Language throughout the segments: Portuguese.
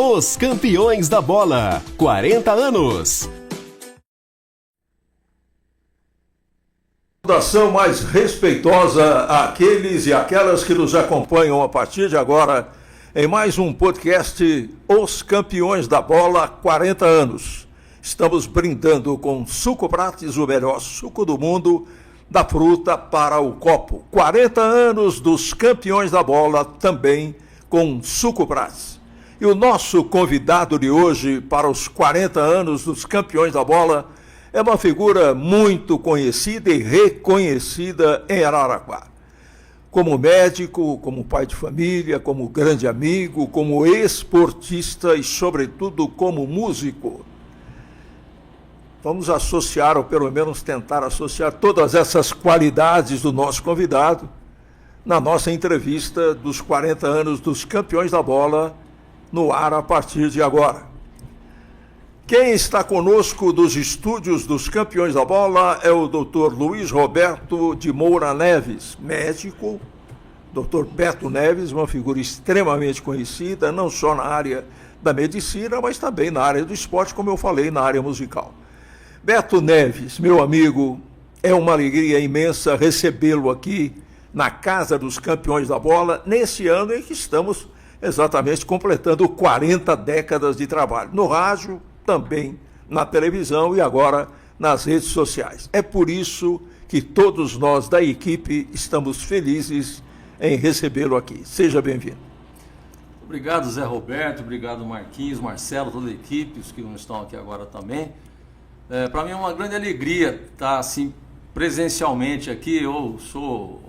Os campeões da bola, 40 anos. Saudação mais respeitosa àqueles e aquelas que nos acompanham a partir de agora em mais um podcast Os Campeões da Bola, 40 anos. Estamos brindando com Suco Prates, o melhor suco do mundo, da fruta para o copo. 40 anos dos Campeões da Bola, também com Suco Prates. E o nosso convidado de hoje para os 40 anos dos Campeões da Bola é uma figura muito conhecida e reconhecida em Araraquara. Como médico, como pai de família, como grande amigo, como esportista e, sobretudo, como músico. Vamos associar, ou pelo menos tentar associar, todas essas qualidades do nosso convidado na nossa entrevista dos 40 anos dos Campeões da Bola, no ar a partir de agora. Quem está conosco dos estúdios dos Campeões da Bola é o Dr. Luiz Roberto de Moura Neves, médico. Dr. Beto Neves, uma figura extremamente conhecida, não só na área da medicina, mas também na área do esporte, como eu falei, na área musical. Beto Neves, meu amigo, é uma alegria imensa recebê-lo aqui na Casa dos Campeões da Bola, nesse ano em que estamos exatamente completando 40 décadas de trabalho. No rádio, também na televisão e agora nas redes sociais. É por isso que todos nós da equipe estamos felizes em recebê-lo aqui. Seja bem-vindo. Obrigado, Zé Roberto, obrigado, Marquinhos, Marcelo, toda a equipe, os que não estão aqui agora também. Para mim é uma grande alegria estar assim presencialmente aqui. Eu sou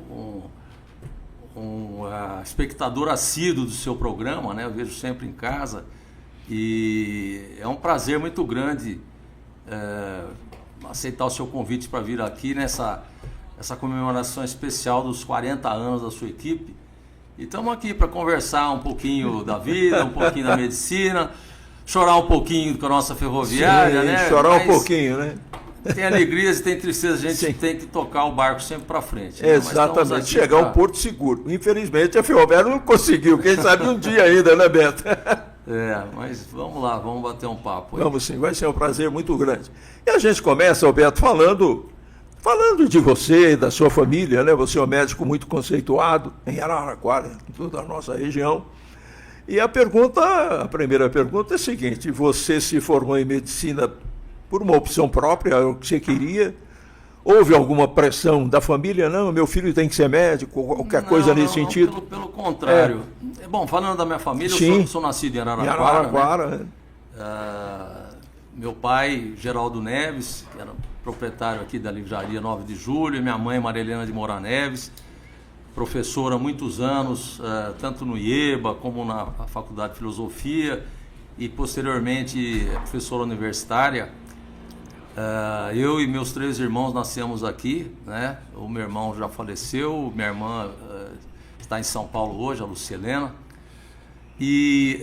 um espectador assíduo do seu programa, né? Eu vejo sempre em casa. E é um prazer muito grande aceitar o seu convite para vir aqui nessa comemoração especial dos 40 anos da sua equipe. E estamos aqui para conversar um pouquinho da vida, um pouquinho da medicina, chorar um pouquinho com a nossa ferroviária, sim, né? Chorar um pouquinho, né? Tem alegrias e tem tristezas, a gente sim, tem que tocar o barco sempre para frente. Né? Exatamente, chegar ao Porto Seguro. Infelizmente a ferroviária não conseguiu, quem sabe um dia ainda, né, Beto? Mas vamos lá, vamos bater um papo aí. Vamos sim, vai ser um prazer muito grande. E a gente começa, Alberto, falando de você e da sua família, né? Você é um médico muito conceituado em Araraquara, em toda a nossa região. E a primeira pergunta é a seguinte: você se formou em medicina por uma opção própria, o que você queria? Houve alguma pressão da família? Não, meu filho tem que ser médico, qualquer coisa nesse sentido? Pelo contrário. Bom, falando da minha família, eu sou nascido em Araraquara. Né? Meu pai, Geraldo Neves, que era proprietário aqui da livraria 9 de Julho, e minha mãe, Marilena de Moura Neves, professora há muitos anos, tanto no IEBA como na Faculdade de Filosofia, e posteriormente professora universitária. Eu e meus 3 irmãos nascemos aqui, né? O meu irmão já faleceu, minha irmã está em São Paulo hoje, a Lucilena. E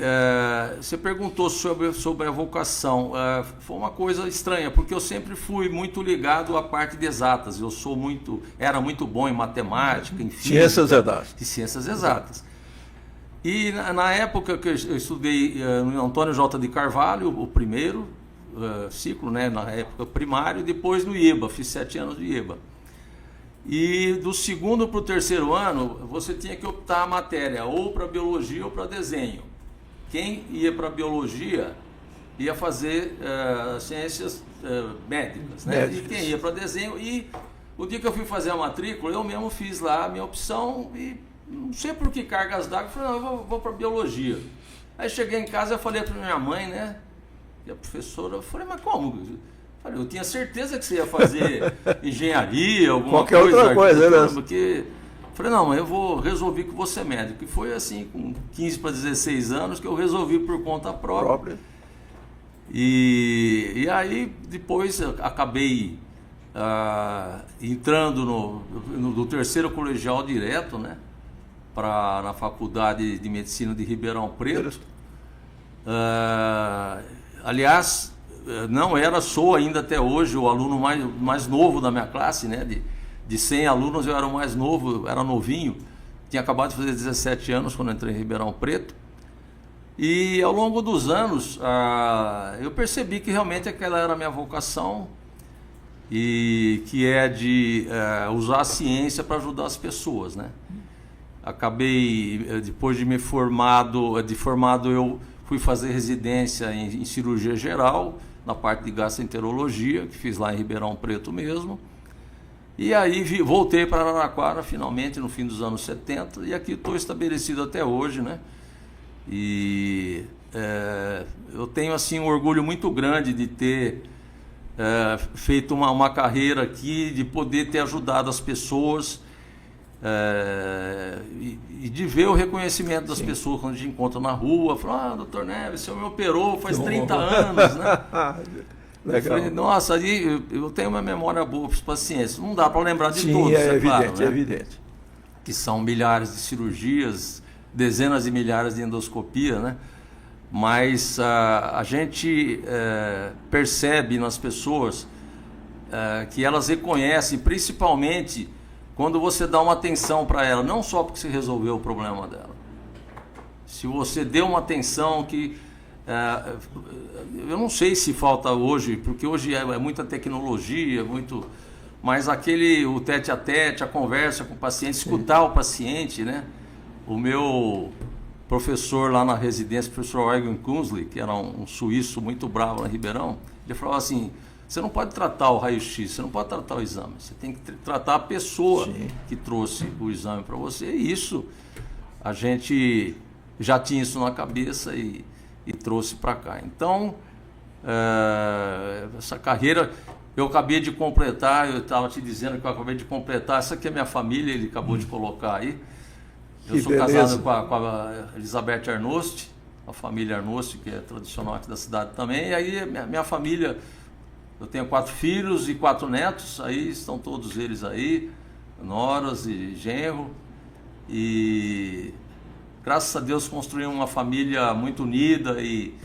você perguntou sobre a vocação. Foi uma coisa estranha, porque eu sempre fui muito ligado à parte de exatas. Eu era muito bom em matemática, em física. Ciências exatas. De ciências exatas. E na época que eu estudei no Antônio J. de Carvalho, o primeiro ciclo, né, na época primário, depois no IEBA, fiz 7 anos de IEBA. E do segundo para o terceiro ano, você tinha que optar a matéria ou para biologia ou para desenho. Quem ia para biologia ia fazer ciências médicas, né? E quem ia para desenho, e o dia que eu fui fazer a matrícula, eu mesmo fiz lá a minha opção e não sei por que cargas d'água, falei, não, eu vou para biologia. Aí cheguei em casa e falei para minha mãe, né? E a professora, eu falei, mas como? Eu tinha certeza que você ia fazer engenharia, qualquer outra coisa, né? Porque falei, não, mas eu resolvi que vou ser médico. E foi assim, com 15 para 16 anos, que eu resolvi por conta própria. E aí, depois, eu acabei entrando no terceiro colegial direto, né? Na Faculdade de Medicina de Ribeirão Preto. Aliás, sou ainda até hoje o aluno mais novo da minha classe, né? De 100 alunos eu era o mais novo, era novinho. Tinha acabado de fazer 17 anos quando entrei em Ribeirão Preto. E ao longo dos anos, eu percebi que realmente aquela era a minha vocação, e que é de usar a ciência para ajudar as pessoas, né? Acabei, depois de formado, eu fui fazer residência em cirurgia geral, na parte de gastroenterologia, que fiz lá em Ribeirão Preto mesmo. E aí voltei para Araraquara, finalmente, no fim dos anos 70, e aqui estou estabelecido até hoje, né? E eu tenho assim um orgulho muito grande de ter feito uma carreira aqui, de poder ter ajudado as pessoas, e de ver o reconhecimento das pessoas quando a gente encontra na rua, falam: doutor Neves, você me operou faz 30 anos, né? Legal. Eu falei: nossa, aí eu tenho uma memória boa para os pacientes, não dá para lembrar de todos, evidente, claro, né? É evidente. Que são milhares de cirurgias, dezenas de milhares de endoscopia, né? Mas a gente percebe nas pessoas que elas reconhecem, principalmente quando você dá uma atenção para ela, não só porque você resolveu o problema dela. Se você deu uma atenção que... eu não sei se falta hoje, porque hoje é muita tecnologia, mas o tete a tete, a conversa com o paciente, escutar o paciente, né? O meu professor lá na residência, o professor Eugen Kunzli, que era um suíço muito bravo na Ribeirão, ele falava assim: você não pode tratar o raio-x, você não pode tratar o exame, você tem que tratar a pessoa que trouxe o exame para você. E isso, a gente já tinha isso na cabeça e trouxe para cá. Então, essa carreira, eu acabei de completar, eu estava te dizendo que eu acabei de completar, essa aqui é minha família, ele acabou de colocar aí. Eu sou casado com a Elizabeth Arnost, a família Arnost, que é tradicional aqui da cidade também. E aí, minha família, eu tenho 4 filhos e 4 netos, aí estão todos eles aí, noras e genro. E graças a Deus construímos uma família muito unida e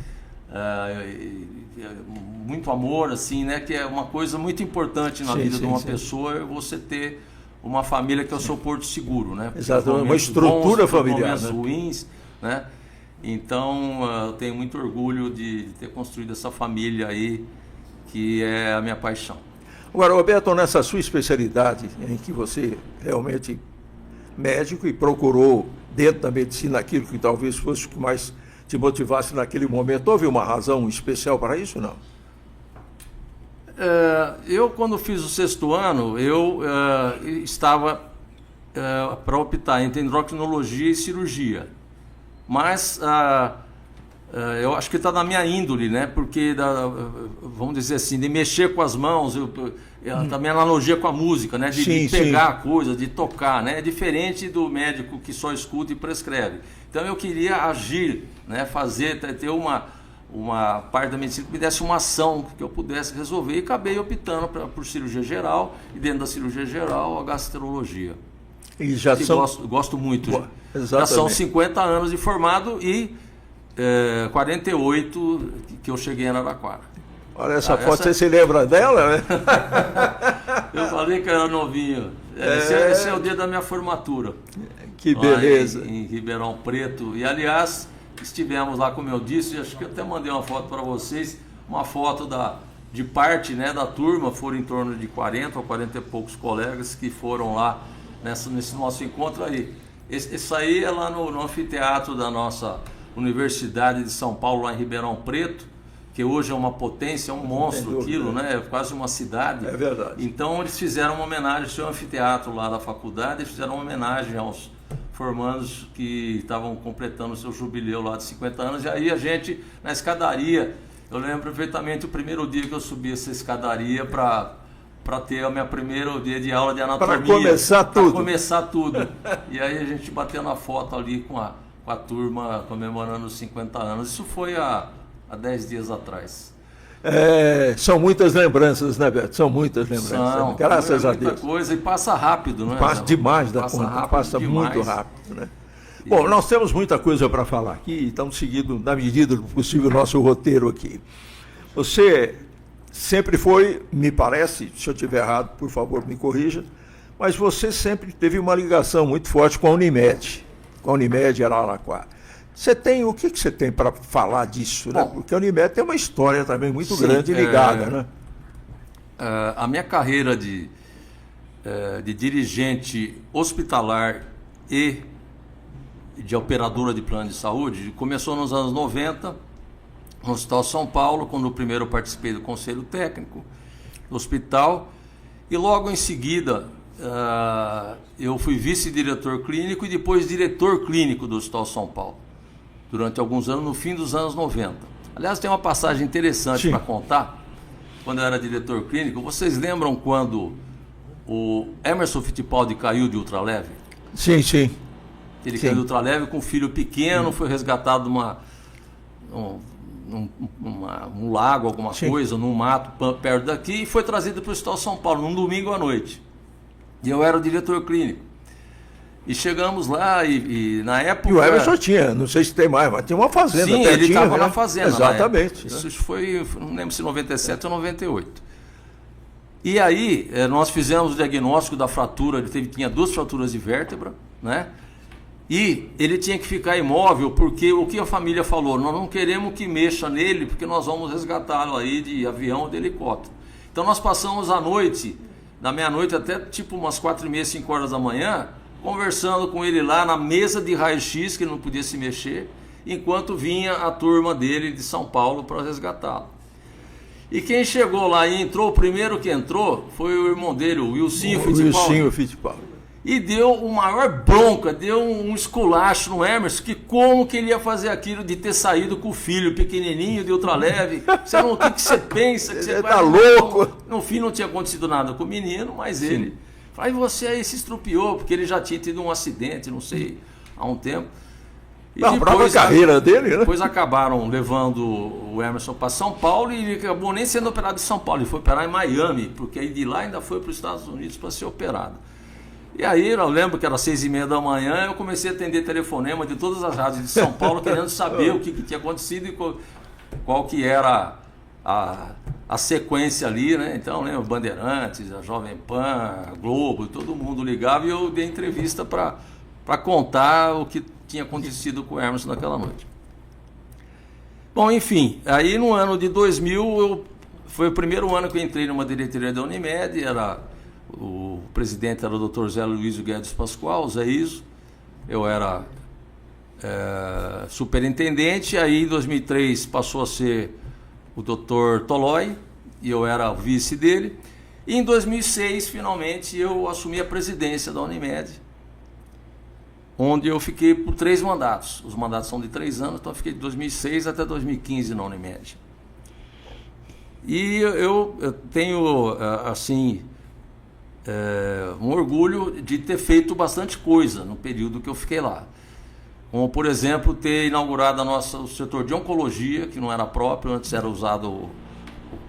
muito amor, assim, né? Que é uma coisa muito importante na vida de uma pessoa, é você ter uma família que é o seu porto seguro, né? Exato, uma estrutura familiar, momentos ruins, né? Então, eu tenho muito orgulho de ter construído essa família aí, que é a minha paixão. Agora, Roberto, nessa sua especialidade, em que você realmente médico e procurou dentro da medicina aquilo que talvez fosse o que mais te motivasse naquele momento, houve uma razão especial para isso, não? Eu, quando fiz o 6º ano, eu estava para optar entre endocrinologia e cirurgia. Mas eu acho que está na minha índole, né? Porque, vamos dizer assim, de mexer com as mãos, também analogia com a música, né? De pegar a coisa, de tocar, né? É diferente do médico que só escuta e prescreve. Então eu queria agir, né? Ter uma parte da medicina que me desse uma ação que eu pudesse resolver, e acabei optando por cirurgia geral, e dentro da cirurgia geral a gastroenterologia. E já são... gosto muito. Exatamente. Já são 50 anos de formado e 48 que eu cheguei em Araraquara. Olha essa foto, você se lembra dela, né? Eu falei que eu era novinho. Esse é o dia da minha formatura. Que beleza. Lá em Ribeirão Preto. E, aliás, estivemos lá, como eu disse, acho que eu até mandei uma foto para vocês, uma foto de parte, né, da turma. Foram em torno de 40 ou 40 e poucos colegas que foram lá nesse nosso encontro aí. Isso aí é lá no anfiteatro da nossa Universidade de São Paulo, lá em Ribeirão Preto, que hoje é uma potência, é um monstro aquilo, né? É quase uma cidade. É verdade. Então eles fizeram uma homenagem ao seu anfiteatro lá da faculdade, eles fizeram uma homenagem aos formandos que estavam completando o seu jubileu lá de 50 anos. E aí a gente, na escadaria, eu lembro perfeitamente o primeiro dia que eu subi essa escadaria para ter o meu primeiro dia de aula de anatomia. Para começar tudo. Para começar tudo. E aí a gente batendo a foto ali com a turma comemorando os 50 anos. Isso foi há 10 dias atrás. São muitas lembranças, né, Beto? São muitas lembranças. Graças a Deus. Muita coisa, e passa rápido, né? Passa demais da conta, passa muito rápido, né? Bom, nós temos muita coisa para falar aqui, estamos seguindo, na medida do possível, o nosso roteiro aqui. Você sempre foi, me parece, se eu estiver errado, por favor, me corrija, mas você sempre teve uma ligação muito forte com a Unimed Araraquara. O que você tem para falar disso? Bom, né? Porque a Unimed tem uma história também muito grande ligada. Né? A minha carreira de dirigente hospitalar e de operadora de plano de saúde começou nos anos 90, no Hospital São Paulo, quando primeiro eu participei do Conselho Técnico do hospital, e logo em seguida eu fui vice-diretor clínico e depois diretor clínico do Hospital São Paulo, durante alguns anos, no fim dos anos 90. Aliás, tem uma passagem interessante para contar. Quando eu era diretor clínico, vocês lembram quando o Emerson Fittipaldi caiu de ultraleve? Sim, sim. Ele caiu de ultraleve com um filho pequeno, foi resgatado num lago, alguma coisa, num mato perto daqui, e foi trazido para o Hospital São Paulo, num domingo à noite. E eu era o diretor clínico. E chegamos lá e na época... E o Emerson tinha, não sei se tem mais, mas tinha uma fazenda. Sim, ele estava na fazenda. Exatamente. Isso foi, não lembro se 97 ou 98. E aí, nós fizemos o diagnóstico da fratura, ele tinha 2 fraturas de vértebra, né? E ele tinha que ficar imóvel, porque o que a família falou, nós não queremos que mexa nele, porque nós vamos resgatá-lo aí de avião ou de helicóptero. Então nós passamos a noite, da meia-noite até tipo umas 4h30, 5 horas da manhã, conversando com ele lá na mesa de raio-x, que ele não podia se mexer, enquanto vinha a turma dele de São Paulo para resgatá-lo. E quem chegou lá e entrou, o primeiro que entrou foi o irmão dele, o Wilsinho Fittipaldi. E deu uma maior bronca, deu um esculacho no Emerson, que como que ele ia fazer aquilo de ter saído com o filho pequenininho de ultraleve. Você não tem que você pensa, que você tá louco. No fim não tinha acontecido nada com o menino, mas ele... Aí você aí se estrupiou, porque ele já tinha tido um acidente, não sei, há um tempo. E depois, a carreira dele, né? Depois acabaram levando o Emerson para São Paulo e ele acabou nem sendo operado em São Paulo, ele foi operar em Miami, porque aí de lá ainda foi para os Estados Unidos para ser operado. E aí eu lembro que era 6h30 da manhã, eu comecei a atender telefonema de todas as rádios de São Paulo, querendo saber o que tinha acontecido e qual que era a sequência ali, né? Então, lembro, Bandeirantes, a Jovem Pan, a Globo, todo mundo ligava e eu dei entrevista para contar o que tinha acontecido com o Emerson naquela noite. Bom, enfim, aí no ano de 2000, foi o primeiro ano que eu entrei numa diretoria da Unimed, o presidente era o Dr. Zé Luiz Guedes Pascoal, o Zé Iso, eu era superintendente, aí em 2003 passou a ser o Dr. Tolói, e eu era o vice dele, e em 2006, finalmente, eu assumi a presidência da Unimed, onde eu fiquei por 3 mandatos. Os mandatos são de 3 anos, então eu fiquei de 2006 até 2015 na Unimed. E eu tenho, assim, um orgulho de ter feito bastante coisa no período que eu fiquei lá. Como, por exemplo, ter inaugurado o setor de oncologia, que não era próprio, antes era usado o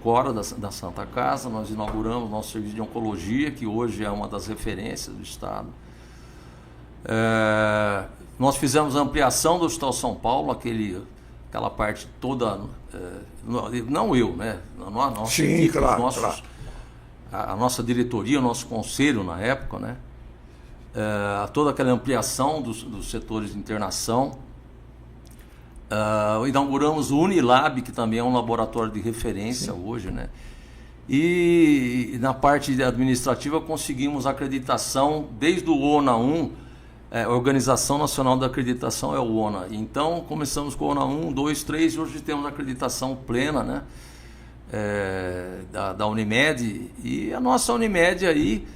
Cora da Santa Casa. Nós inauguramos nosso serviço de oncologia, que hoje é uma das referências do Estado. Nós fizemos a ampliação do Hospital São Paulo, aquela parte toda, não eu, né? A nossa equipe, claro. A nossa diretoria, o nosso conselho na época, né? Toda aquela ampliação dos setores de internação. Inauguramos o Unilab, que também é um laboratório de referência hoje, né? E na parte administrativa conseguimos acreditação desde o ONA 1, Organização Nacional da Acreditação é o ONA. Então começamos com o ONA 1, 2, 3 e hoje temos acreditação plena, né? Da Unimed, e a nossa Unimed aí,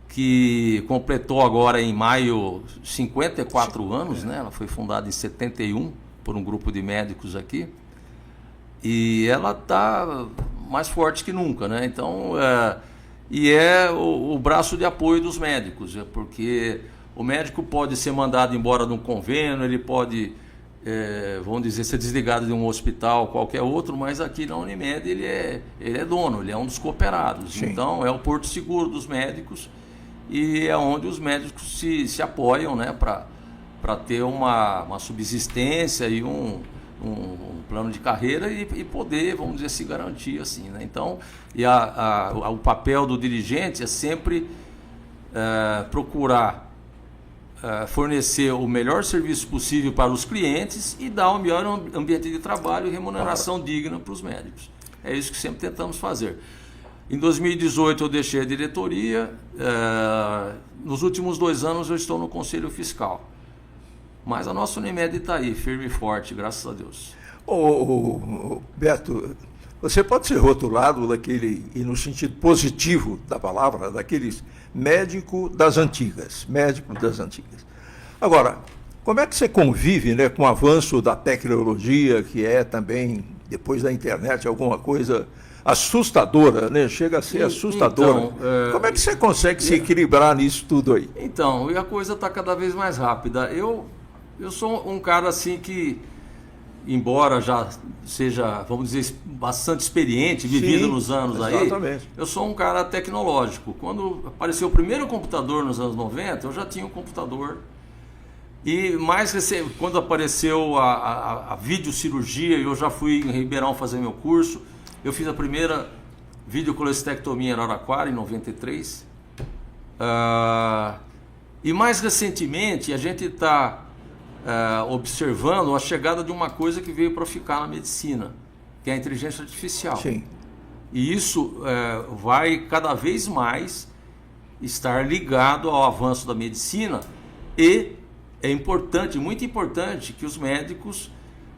que completou agora em maio 54 anos, né? Ela foi fundada em 71 por um grupo de médicos aqui, e ela está mais forte que nunca, né? Então, o braço de apoio dos médicos, porque o médico pode ser mandado embora de um convênio, ele pode, vamos dizer, ser desligado de um hospital, qualquer outro, mas aqui na Unimed ele é dono, ele é um dos cooperados. Sim. Então é o porto seguro dos médicos e é onde os médicos se apoiam, né, para ter uma subsistência e um plano de carreira e poder, vamos dizer, se garantir assim, né? Então, o papel do dirigente é sempre procurar fornecer o melhor serviço possível para os clientes e dar o melhor ambiente de trabalho e remuneração digna para os médicos. É isso que sempre tentamos fazer. Em 2018 eu deixei a diretoria, nos últimos 2 anos eu estou no Conselho Fiscal. Mas a nossa Unimed está aí, firme e forte, graças a Deus. Beto, você pode ser rotulado daquele, e no sentido positivo da palavra, daqueles médico das antigas. Agora, como é que você convive, né, com o avanço da tecnologia, que é também, depois da internet, alguma coisa assustadora, né? Chega a ser assustadora. Então, como é que você consegue se equilibrar nisso tudo aí? Então, e a coisa está cada vez mais rápida. Eu sou um cara assim que, embora já seja, vamos dizer, bastante experiente, vivido nos anos exatamente. Aí, eu sou um cara tecnológico. Quando apareceu o primeiro computador nos anos 90, eu já tinha um computador. E mais recente, quando apareceu a videocirurgia, eu já fui em Ribeirão fazer meu curso. Eu fiz a primeira videocolestectomia em Araraquara, em 93. E mais recentemente, a gente está observando a chegada de uma coisa que veio para ficar na medicina, que é a inteligência artificial. Sim. E isso vai cada vez mais estar ligado ao avanço da medicina, e é importante, muito importante, que os médicos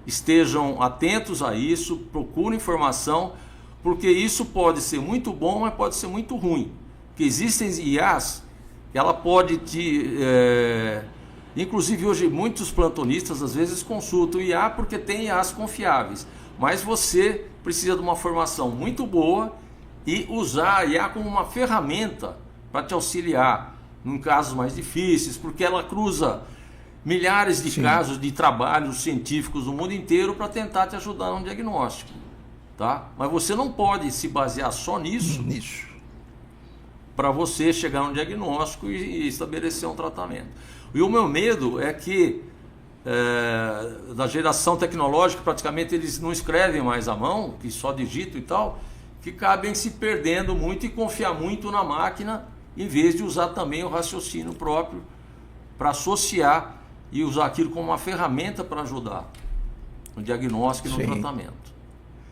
estejam atentos a isso, procurem informação, porque isso pode ser muito bom, mas pode ser muito ruim. Porque existem IAs que ela pode inclusive hoje muitos plantonistas às vezes consultam IA porque tem IAs confiáveis, mas você precisa de uma formação muito boa e usar a IA como uma ferramenta para te auxiliar em casos mais difíceis, porque ela cruza milhares de casos de trabalhos científicos no mundo inteiro para tentar te ajudar no diagnóstico, tá? Mas você não pode se basear só nisso para você chegar no diagnóstico e estabelecer um tratamento. E o meu medo é que da geração tecnológica, praticamente eles não escrevem mais à mão, que só digitam e tal, que acabem se perdendo muito e confiar muito na máquina, em vez de usar também o raciocínio próprio para associar e usar aquilo como uma ferramenta para ajudar no diagnóstico e no tratamento.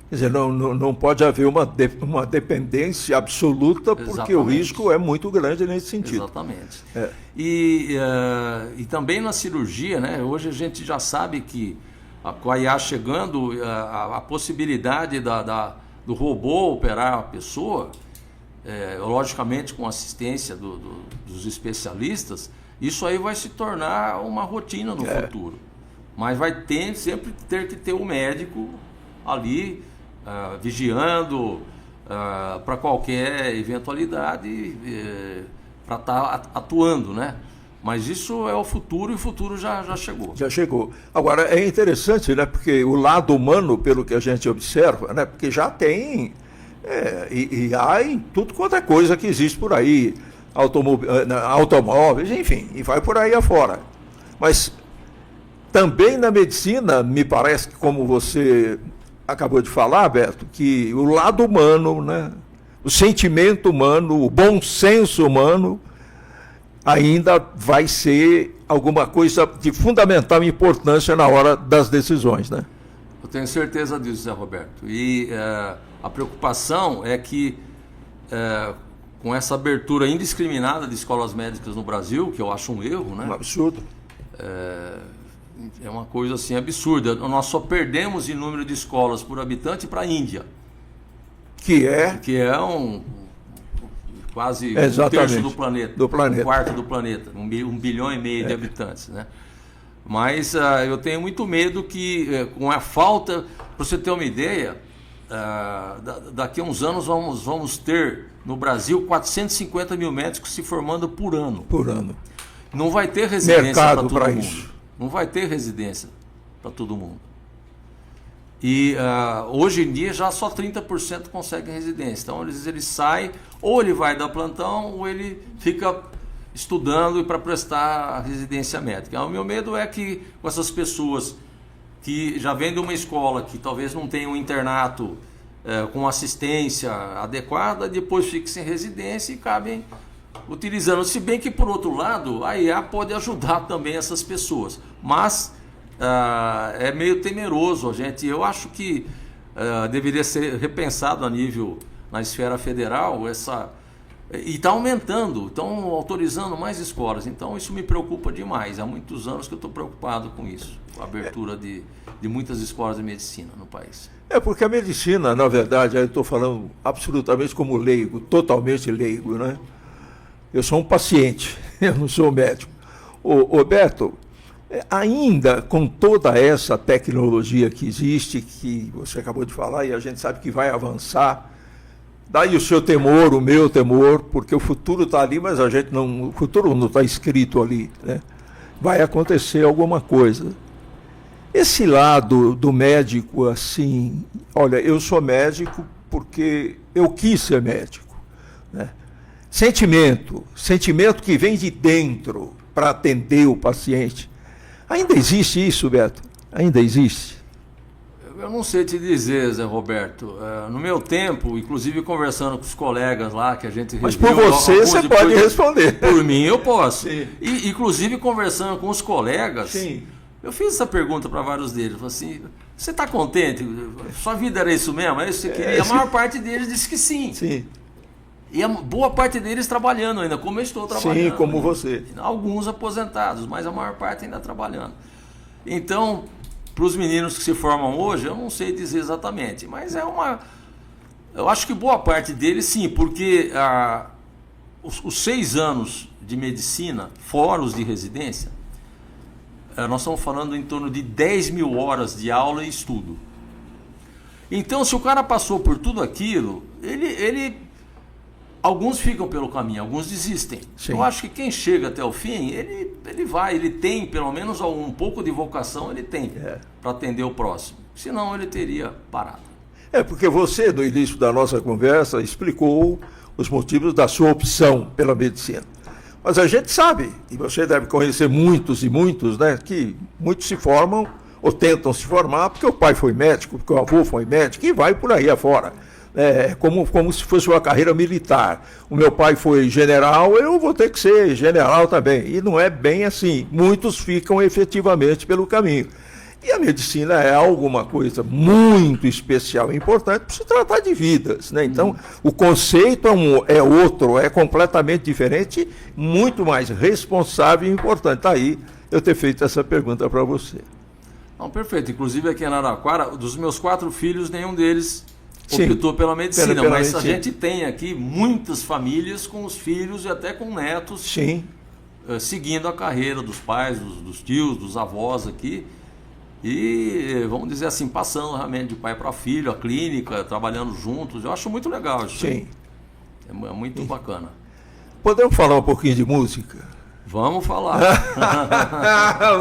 Quer dizer, não pode haver uma dependência absoluta, porque exatamente, o risco é muito grande nesse sentido. Exatamente. E também na cirurgia, né? Hoje a gente já sabe que com a IA chegando, a possibilidade do robô operar a pessoa, logicamente com assistência dos especialistas, isso aí vai se tornar uma rotina no futuro. Mas vai sempre ter que ter um médico ali vigiando para qualquer eventualidade, para estar atuando, né? Mas isso é o futuro, e o futuro já chegou. Já chegou. Agora, é interessante, né? Porque o lado humano, pelo que a gente observa, né? Porque já tem IA em tudo quanto é coisa que existe por aí. Automóveis, enfim, e vai por aí afora. Mas também na medicina, me parece que, como você acabou de falar, Beto, que o lado humano, né, o sentimento humano, o bom senso humano, ainda vai ser alguma coisa de fundamental importância na hora das decisões, né? Eu tenho certeza disso, Zé Roberto. E a preocupação é que com essa abertura indiscriminada de escolas médicas no Brasil, que eu acho um erro, né? Um absurdo. É uma coisa assim absurda. Nós só perdemos em número de escolas por habitante para a Índia. Que é quase um terço do planeta. Um quarto do planeta. 1,5 bilhão de habitantes, né? Mas eu tenho muito medo que, com a falta, para você ter uma ideia, daqui a uns anos vamos ter no Brasil 450 mil médicos se formando por ano. Por ano. Não vai ter residência para todo mundo. Isso. Não vai ter residência para todo mundo. E hoje em dia já só 30% conseguem residência. Então eles saem, ou ele vai dar plantão, ou ele fica estudando para prestar a residência médica. O meu medo é que com essas pessoas que já vêm de uma escola que talvez não tenha um internato com assistência adequada, depois fiquem sem residência e acabem utilizando, se bem que por outro lado a IA pode ajudar também essas pessoas, mas é meio temeroso, eu acho que deveria ser repensado a nível, na esfera federal, e está aumentando, estão autorizando mais escolas, então isso me preocupa demais, há muitos anos que eu estou preocupado com isso, com a abertura de muitas escolas de medicina no país. Porque a medicina, na verdade, eu estou falando absolutamente como leigo, totalmente leigo, né? Eu sou um paciente, eu não sou médico. Ô Beto, ainda com toda essa tecnologia que existe, que você acabou de falar, e a gente sabe que vai avançar, daí o seu temor, o meu temor, porque o futuro está ali, mas o futuro não está escrito ali, né? Vai acontecer alguma coisa. Esse lado do médico, assim, olha, eu sou médico porque eu quis ser médico, né? Sentimento que vem de dentro para atender o paciente. Ainda existe isso, Beto? Ainda existe? Eu não sei te dizer, Zé Roberto. No meu tempo, inclusive conversando com os colegas lá, que a gente... Mas por você pode responder. Por mim eu posso. E, inclusive conversando com os colegas... Sim. Eu fiz essa pergunta para vários deles, falei assim, você está contente? Sua vida era isso mesmo? É isso que você queria? A maior parte deles disse que sim. Sim. E a boa parte deles trabalhando ainda, como eu estou trabalhando. Sim, como você. Alguns aposentados, mas a maior parte ainda trabalhando. Então, para os meninos que se formam hoje, eu não sei dizer exatamente, mas eu acho que boa parte deles sim, porque os 6 anos de medicina, fora os de residência, nós estamos falando em torno de 10 mil horas de aula e estudo. Então, se o cara passou por tudo aquilo, alguns ficam pelo caminho, alguns desistem. Sim. Eu acho que quem chega até o fim, ele tem pelo menos um pouco de vocação, ele tem para atender o próximo. Senão ele teria parado. Porque você, no início da nossa conversa, explicou os motivos da sua opção pela medicina. Mas a gente sabe, e você deve conhecer muitos e muitos, né, que muitos se formam ou tentam se formar porque o pai foi médico, porque o avô foi médico, e vai por aí afora. Como se fosse uma carreira militar. O meu pai foi general, eu vou ter que ser general também. E não é bem assim. Muitos ficam efetivamente pelo caminho. E a medicina é alguma coisa muito especial e importante para se tratar de vidas, né? Então, o conceito é outro, é completamente diferente, muito mais responsável e importante. Tá aí eu ter feito essa pergunta para você. Não, perfeito. Inclusive aqui em Araraquara, dos meus 4 filhos, nenhum deles optou pela medicina. Pela mas medicina. A gente tem aqui muitas famílias com os filhos e até com netos seguindo a carreira dos pais, dos tios, dos avós aqui. E, vamos dizer assim, passando realmente de pai para filho, a clínica, trabalhando juntos. Eu acho muito legal isso. Sim. É muito bacana. Podemos falar um pouquinho de música? Vamos falar.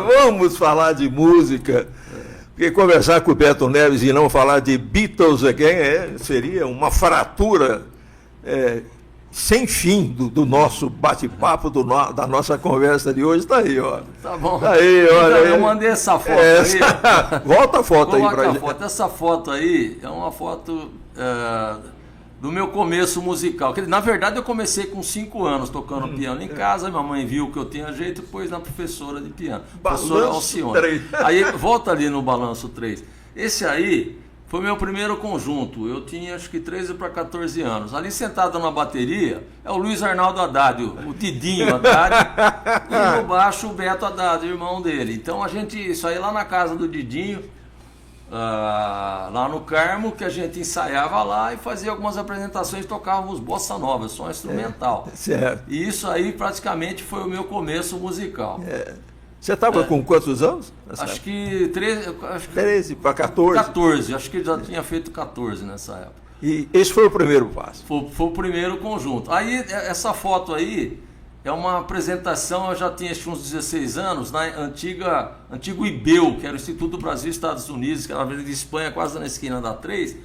Vamos falar de música. Porque conversar com o Beto Neves e não falar de Beatles again seria uma fratura sem fim do nosso bate-papo, da nossa conversa de hoje. Está aí, ó. Tá bom. Tá aí, olha. Então, eu mandei essa foto aí. Volta a foto aí pra gente. Essa foto aí é uma foto do meu começo musical. Na verdade, eu comecei com 5 anos tocando piano em casa. Minha mãe viu que eu tinha jeito, pôs na professora de piano. Professora Alcione. Aí volta ali no Balanço 3. Esse aí foi meu primeiro conjunto. Eu tinha acho que 13 para 14 anos. Ali sentado na bateria é o Luiz Arnaldo Haddad, o Tidinho Haddad, e no baixo o Beto Haddad, irmão dele. Então isso aí lá na casa do Didinho, lá no Carmo, que a gente ensaiava lá e fazia algumas apresentações, tocávamos bossa nova, som instrumental. Certo. E isso aí praticamente foi o meu começo musical. Você estava com quantos anos? Acho que 13 para 14? 14, acho que já tinha feito 14 nessa época. E esse foi o primeiro passo? Foi o primeiro conjunto. Aí, essa foto aí é uma apresentação, eu já tinha uns 16 anos, na antigo IBEU, que era o Instituto Brasil Estados Unidos, que era na Avenida de Espanha, quase na esquina da 3,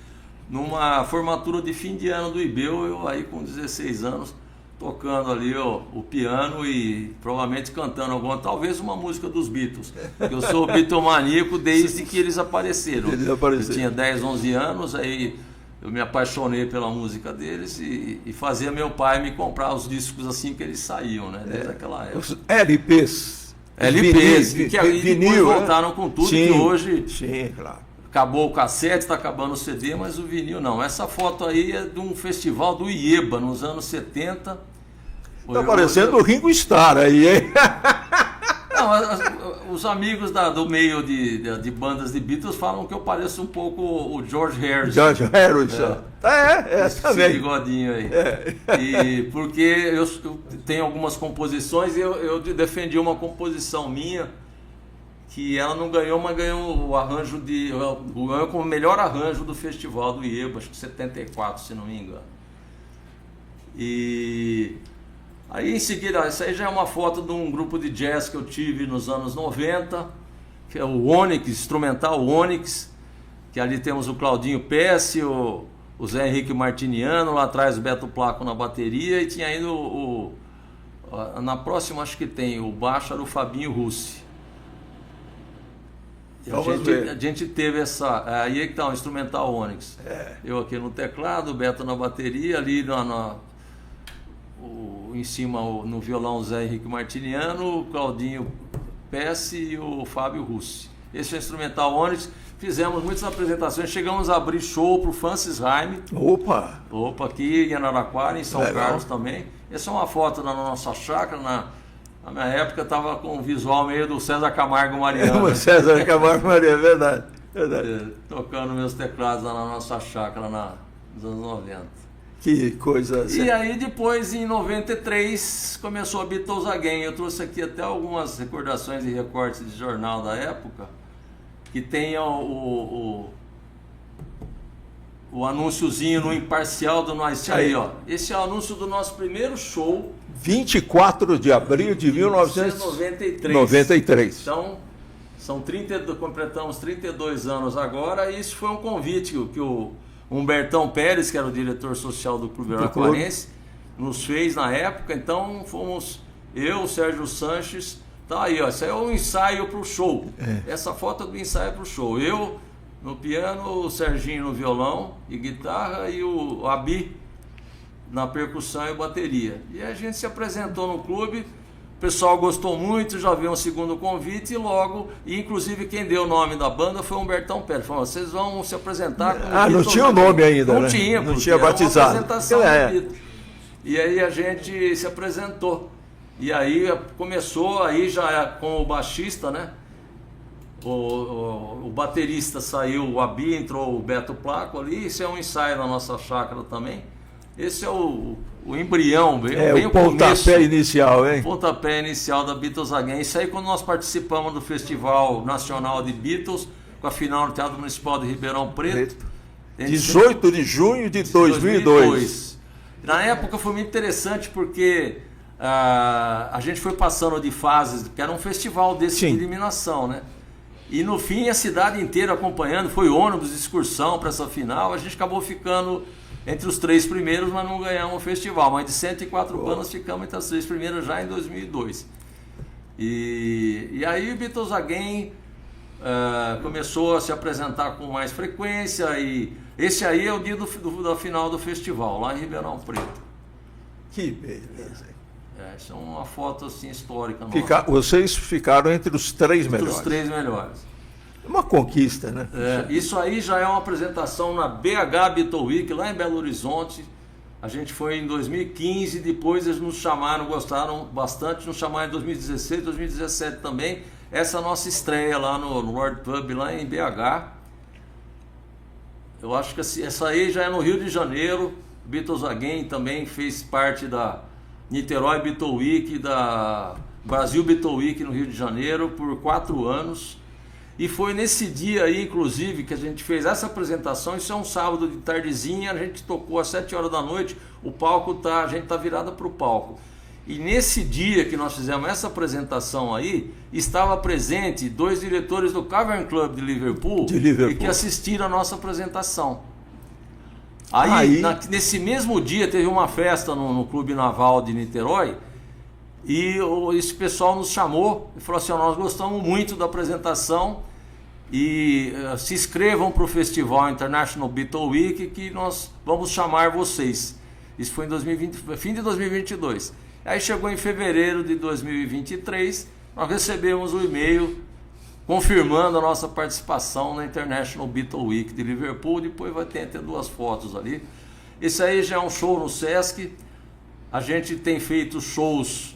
numa formatura de fim de ano do IBEU, eu aí com 16 anos, tocando ali o piano e provavelmente cantando talvez uma música dos Beatles. Eu sou bitomaníaco desde que eles apareceram. Eu tinha 10, 11 anos, aí eu me apaixonei pela música deles e fazia meu pai me comprar os discos assim que eles saíam, né? Desde aquela época. Os LPs. LPs, que aí vinil, depois voltaram com tudo, sim, que hoje sim, claro. Acabou o cassete, está acabando o CD, mas o vinil não. Essa foto aí é de um festival do IEBA, nos anos 70. Está parecendo o Ringo Starr aí, hein? Não, os amigos do meio de bandas de Beatles falam que eu pareço um pouco o George Harrison. George Harrison. Esse bigodinho aí. E porque eu tenho algumas composições e eu defendi uma composição minha que ela não ganhou, mas ganhou o arranjo ganhou como melhor arranjo do festival do IEBA, acho que 74, se não me engano. E aí em seguida, essa aí já é uma foto de um grupo de jazz que eu tive nos anos 90, que é o Onyx, instrumental Onyx, que ali temos o Claudinho Pesce, o Zé Henrique Martiniano, lá atrás o Beto Placo na bateria, e tinha ainda na próxima acho que tem o baixo, era o Fabinho Russi. A gente teve aí é que tá o instrumental Onyx. Eu aqui no teclado, o Beto na bateria, ali em cima no violão o Zé Henrique Martiniano, o Claudinho Pesce e o Fábio Russi. Esse é o instrumental Onyx. Fizemos muitas apresentações, chegamos a abrir show para o Francis Raime. Opa, aqui em Araraquara, em São Carlos também. Essa é uma foto na nossa chácara, na minha época estava com o visual meio do César Camargo Mariano. César Camargo Mariano, verdade. Tocando meus teclados lá na nossa chácara nos anos 90. Que coisa. E aí depois, em 93, começou a Beatles Again. Eu trouxe aqui até algumas recordações e recortes de jornal da época, que tem o anúnciozinho no imparcial do Nice. Aí, ó. Esse é o anúncio do nosso primeiro show. 24 de abril de 1993. Então, completamos 32 anos agora, e isso foi um convite que o Humbertão Pérez, que era o diretor social do Clube Araraquarense, nos fez na época. Então fomos eu, o Sérgio Sanches, tá aí, ó, isso aí é um ensaio para o show. Essa foto é do ensaio para o show. Eu no piano, o Serginho no violão e guitarra, e o Abi na percussão e bateria. E a gente se apresentou no clube, o pessoal gostou muito, já veio um segundo convite e inclusive quem deu o nome da banda foi o Humbertão Pérez. Falou: vocês vão se apresentar com não tinha o nome ainda, não, né? Não tinha batizado. Uma apresentação E aí a gente se apresentou. E aí começou, aí já com o baixista, né? O baterista saiu, o Abi, entrou o Beto Placo ali. Isso é um ensaio na nossa chácara também. Esse é o embrião, bem o pontapé inicial, hein? O pontapé inicial da Beatles Again. Isso aí quando nós participamos do Festival Nacional de Beatles, com a final no Teatro Municipal de Ribeirão Preto. 18 de junho de 2002. Na época foi muito interessante porque a gente foi passando de fases, que era um festival desse de eliminação, né? E no fim a cidade inteira acompanhando, foi ônibus de excursão para essa final. A gente acabou ficando entre os 3 primeiros, mas não ganhamos o festival. Mas de 104 bandas ficamos entre as 3 primeiras já em 2002. E aí o Beatles Again começou a se apresentar com mais frequência. E esse aí é o dia da final do festival, lá em Ribeirão Preto. Que beleza. Essa é uma foto assim histórica. Vocês ficaram entre os 3 melhores. Os 3 melhores. Uma conquista, né? Isso aí já é uma apresentação na BH Beatle Week, lá em Belo Horizonte. A gente foi em 2015, depois eles nos chamaram, gostaram bastante, nos chamaram em 2016, 2017 também. Essa é a nossa estreia lá no Lord Pub, lá em BH. Eu acho que essa aí já é no Rio de Janeiro. Beatles Again também fez parte da Niterói Beatle Week, da Brasil Beatle Week no Rio de Janeiro por 4 anos. E foi nesse dia aí, inclusive, que a gente fez essa apresentação. Isso é um sábado de tardezinha, a gente tocou às 7 horas da noite, a gente tá virada para o palco. E nesse dia que nós fizemos essa apresentação aí, estava presente 2 diretores do Cavern Club de Liverpool. E que assistiram a nossa apresentação. Aí nesse mesmo dia teve uma festa no Clube Naval de Niterói, e esse pessoal nos chamou e falou assim: nós gostamos muito da apresentação, E se inscrevam para o Festival International Beatle Week, que nós vamos chamar vocês. Isso foi em 2020, fim de 2022. Aí chegou em fevereiro de 2023, nós recebemos um e-mail confirmando a nossa participação na International Beatle Week de Liverpool. Depois vai ter 2 fotos ali. Esse aí já é um show no Sesc. A gente tem feito shows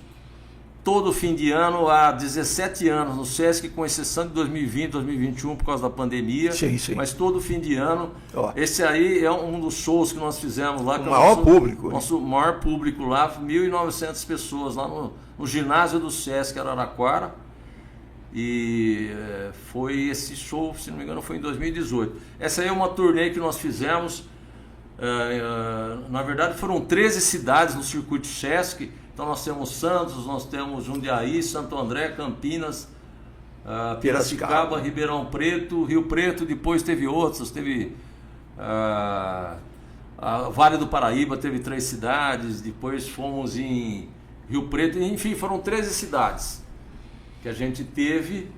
todo fim de ano há 17 anos no Sesc, com exceção de 2020, 2021 por causa da pandemia. Sim, sim. Mas todo fim de ano. Esse aí é um dos shows que nós fizemos lá. O maior público. Nosso maior público lá, 1.900 pessoas lá no ginásio do Sesc Araraquara. E foi esse show, se não me engano, foi em 2018. Essa aí é uma turnê que nós fizemos. Na verdade foram 13 cidades no circuito Sesc. Então nós temos Santos, nós temos Jundiaí, Santo André, Campinas, Piracicaba, Ribeirão Preto, Rio Preto. Depois teve outros, teve Vale do Paraíba, teve 3 cidades. Depois fomos em Rio Preto, enfim, foram 13 cidades que a gente teve.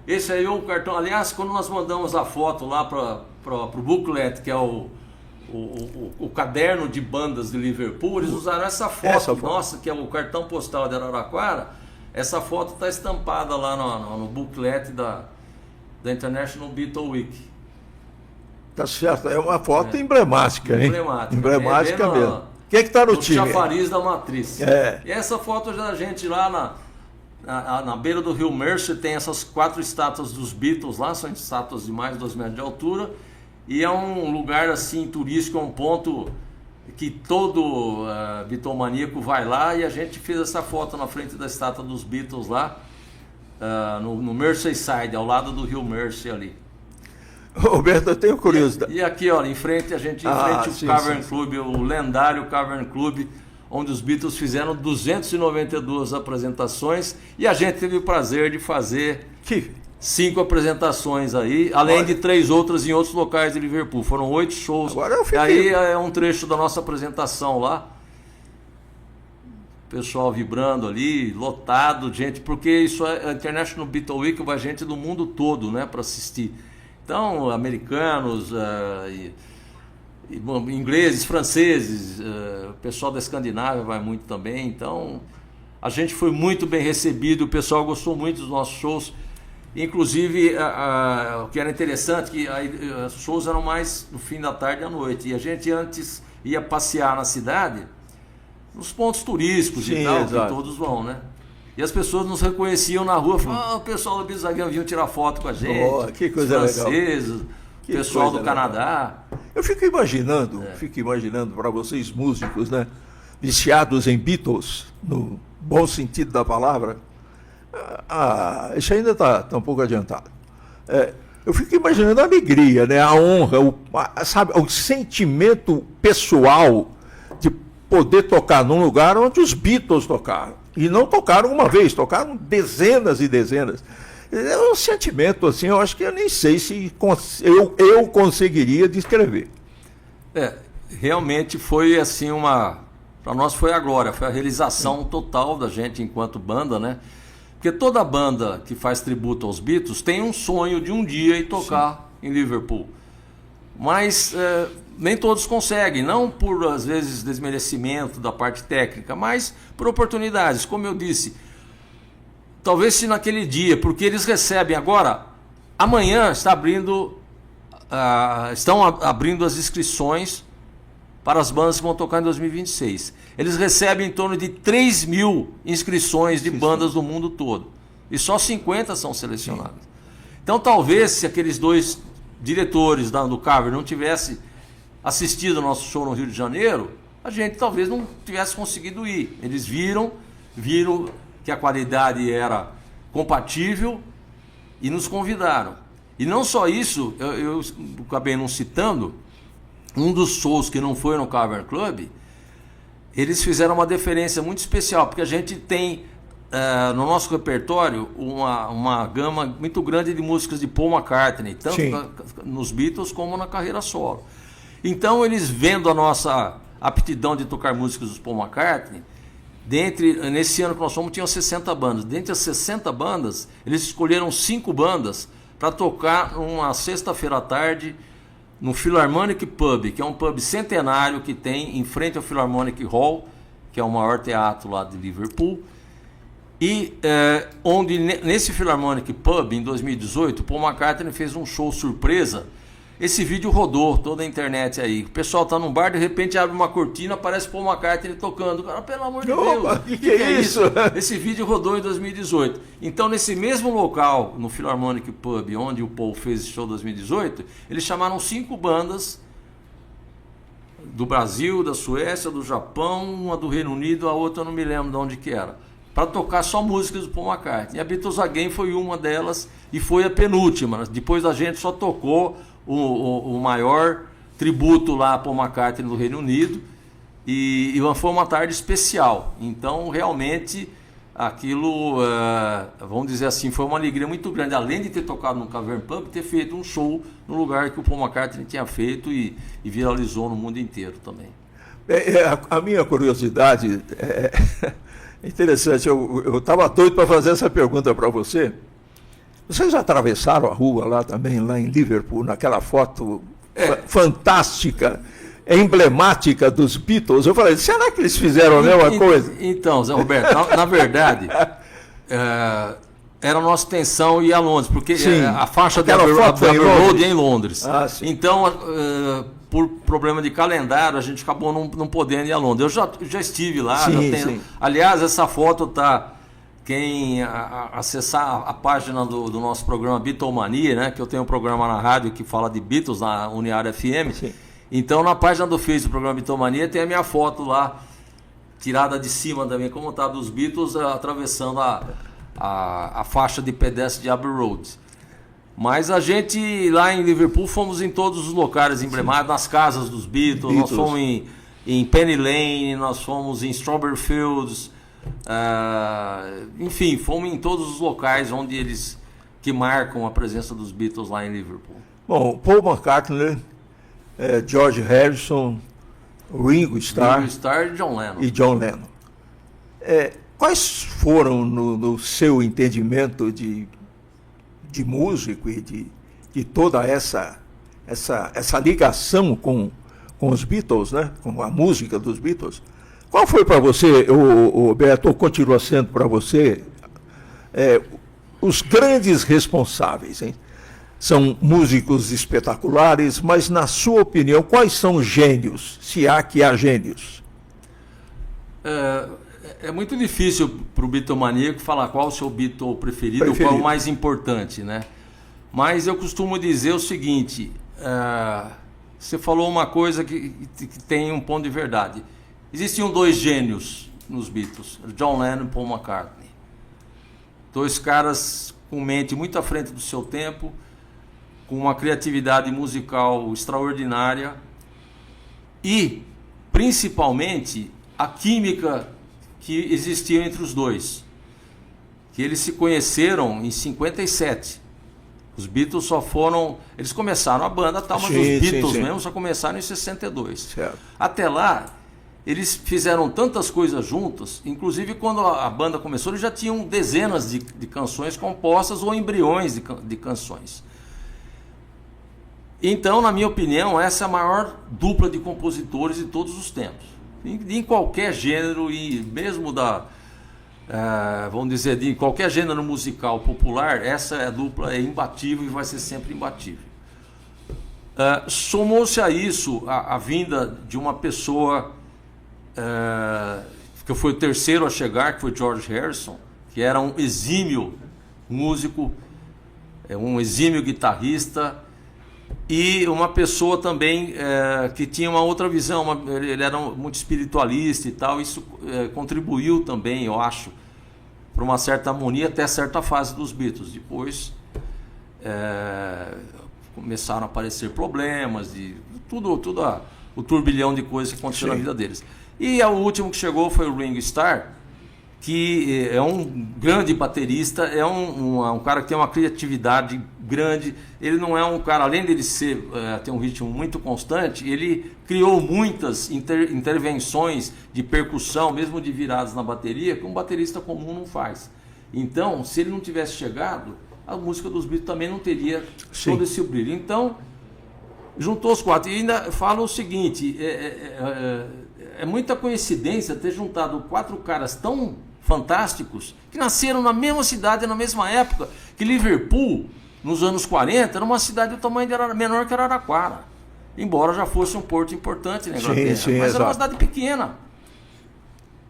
Esse aí é o cartão. Aliás, quando nós mandamos a foto lá para o booklet, que é o caderno de bandas de Liverpool, eles usaram essa foto nossa, que é o cartão postal de Araraquara. Essa foto está estampada lá no booklet da International Beatle Week. Tá certo, é uma foto emblemática, hein? Emblemática mesmo. Quem é que está no time? O chafariz da matriz. E essa foto da gente lá na beira do rio Mersey, tem essas 4 estátuas dos Beatles lá, são estátuas de mais de 2 metros de altura. E é um lugar assim turístico, é um ponto que todo bitomaníaco vai lá, e a gente fez essa foto na frente da estátua dos Beatles lá, no Merseyside, ao lado do rio Mersey ali. Roberto, eu tenho curiosidade. E aqui, olha, em frente o Cavern Club, o lendário Cavern Club, onde os Beatles fizeram 292 apresentações, e a gente teve o prazer de fazer 5 apresentações aí, além de 3 outras em outros locais de Liverpool. Foram 8 shows. Aí é um trecho da nossa apresentação lá. Pessoal vibrando ali, lotado, gente, porque isso é a International Beatle Week, vai gente do mundo todo, né, para assistir. Então, americanos, ingleses, franceses, o pessoal da Escandinávia vai muito também. Então, a gente foi muito bem recebido, o pessoal gostou muito dos nossos shows. Inclusive, o que era interessante, que os shows eram mais no fim da tarde e à noite. E a gente antes ia passear na cidade, nos pontos turísticos e tal, que todos vão, né? E as pessoas nos reconheciam na rua, falavam, o pessoal do Bizaguião vinha tirar foto com a gente. Que coisa franceses, legal. O pessoal do Canadá. Eu fico imaginando para vocês músicos, né? Viciados em Beatles, no bom sentido da palavra. Isso ainda está um pouco adiantado. Eu fico imaginando a alegria, né? A honra, o sentimento pessoal de poder tocar num lugar onde os Beatles tocaram. E não tocaram uma vez, tocaram dezenas e dezenas. É um sentimento assim, eu acho que eu nem sei se eu conseguiria descrever. Realmente foi assim para nós foi a glória, foi a realização total da gente enquanto banda, né? Porque toda banda que faz tributo aos Beatles tem um sonho de um dia ir tocar em Liverpool. Mas nem todos conseguem, não por, às vezes, desmerecimento da parte técnica, mas por oportunidades. Como eu disse, talvez se naquele dia, porque eles recebem agora, amanhã estão abrindo as inscrições para as bandas que vão tocar em 2026. Eles recebem em torno de 3.000 inscrições de bandas do mundo todo. E só 50 são selecionadas. Então, talvez, se aqueles 2 diretores do Cavern não tivessem assistido ao nosso show no Rio de Janeiro, a gente talvez não tivesse conseguido ir. Eles viram que a qualidade era compatível e nos convidaram. E não só isso, eu acabei não citando, um dos shows que não foi no Cavern Club, eles fizeram uma deferência muito especial, porque a gente tem no nosso repertório uma gama muito grande de músicas de Paul McCartney, tanto nos Beatles como na carreira solo. Então, eles vendo a nossa aptidão de tocar músicas do Paul McCartney, nesse ano que nós fomos, tinham 60 bandas. Dentre as 60 bandas, eles escolheram 5 bandas para tocar uma sexta-feira à tarde no Philharmonic Pub, que é um pub centenário que tem em frente ao Philharmonic Hall, que é o maior teatro lá de Liverpool. E onde nesse Philharmonic Pub, em 2018, Paul McCartney fez um show surpresa. Esse vídeo rodou toda a internet aí. O pessoal tá num bar, de repente abre uma cortina, aparece Paul McCartney tocando. Cara, pelo amor de Deus, que é isso? Esse vídeo rodou em 2018. Então, nesse mesmo local, no Philharmonic Pub, onde o Paul fez esse show em 2018, eles chamaram 5 bandas do Brasil, da Suécia, do Japão, uma do Reino Unido, a outra eu não me lembro de onde que era, para tocar só músicas do Paul McCartney. E a Beatles Again foi uma delas e foi a penúltima. Depois da gente só tocou o maior tributo lá a Paul McCartney do Reino Unido, e foi uma tarde especial. Então, realmente, aquilo, vamos dizer assim, foi uma alegria muito grande, além de ter tocado no Cavern Pub, ter feito um show no lugar que o Paul McCartney tinha feito e viralizou no mundo inteiro também. A minha curiosidade é interessante. Eu estava doido para fazer essa pergunta para você. Vocês atravessaram a rua lá também, lá em Liverpool, naquela foto fantástica, emblemática dos Beatles? Eu falei, será que eles fizeram a mesma coisa? Então, Zé Roberto, na verdade, era a nossa intenção ir a Londres, porque a faixa da Abbey Road é em Londres. Então, por problema de calendário, a gente acabou não podendo ir a Londres. Eu já estive lá. Sim. Aliás, essa foto está... Quem acessar a página do nosso programa Beatlemania, né, que eu tenho um programa na rádio que fala de Beatles, na Uniário FM. Sim. Então, na página do Facebook do programa Beatlemania tem a minha foto lá, tirada de cima também, como está dos Beatles, atravessando a faixa de pedestre de Abbey Road. Mas a gente, lá em Liverpool, fomos em todos os locais emblemáticos, nas casas dos Beatles. Nós fomos em Penny Lane, nós fomos em Strawberry Fields... enfim, fomos em todos os locais onde eles que marcam a presença dos Beatles lá em Liverpool. Bom, Paul McCartney, George Harrison, Ringo Starr e John Lennon. Quais foram, no seu entendimento de músico e de toda essa ligação com os Beatles, né? Com a música dos Beatles? Qual foi para você, o Beto, ou continua sendo para você, os grandes responsáveis, hein? São músicos espetaculares, mas, na sua opinião, quais são os gênios, se há que há gênios? É muito difícil para o Beatlemaníaco falar qual o seu Beatle preferido ou qual o mais importante, né? Mas eu costumo dizer o seguinte, você falou uma coisa que tem um ponto de verdade. Existiam 2 gênios nos Beatles, John Lennon e Paul McCartney. 2 caras com mente muito à frente do seu tempo, com uma criatividade musical extraordinária e, principalmente, a química que existia entre os dois. Que eles se conheceram em 57. Os Beatles só foram... Eles começaram a banda, mas os Beatles mesmo só começaram em 62. Certo. Até lá... Eles fizeram tantas coisas juntas, inclusive quando a banda começou, eles já tinham dezenas de canções compostas ou embriões de canções. Então, na minha opinião, essa é a maior dupla de compositores de todos os tempos. Em qualquer gênero, e mesmo vamos dizer, de qualquer gênero musical popular, essa dupla é imbatível e vai ser sempre imbatível. Somou-se a isso a vinda de uma pessoa... que foi o terceiro a chegar, que foi George Harrison, que era um exímio músico, um exímio guitarrista e uma pessoa também que tinha uma outra visão, ele era muito espiritualista e tal. Isso contribuiu também, eu acho, para uma certa harmonia até certa fase dos Beatles. Depois começaram a aparecer problemas, o turbilhão de coisas que aconteceu na vida deles. E o último que chegou foi o Ringo Starr, que é um grande baterista, é um cara que tem uma criatividade grande. Ele não é um cara, além dele ter um ritmo muito constante, ele criou muitas intervenções de percussão, mesmo de viradas na bateria, que um baterista comum não faz. Então, se ele não tivesse chegado, a música dos Beatles também não teria todo esse brilho. Então, juntou os 4. E ainda falo o seguinte, é muita coincidência ter juntado 4 caras tão fantásticos que nasceram na mesma cidade, na mesma época, que Liverpool, nos anos 40, era uma cidade do tamanho menor que Araraquara, embora já fosse um porto importante na Inglaterra, mas era uma cidade pequena.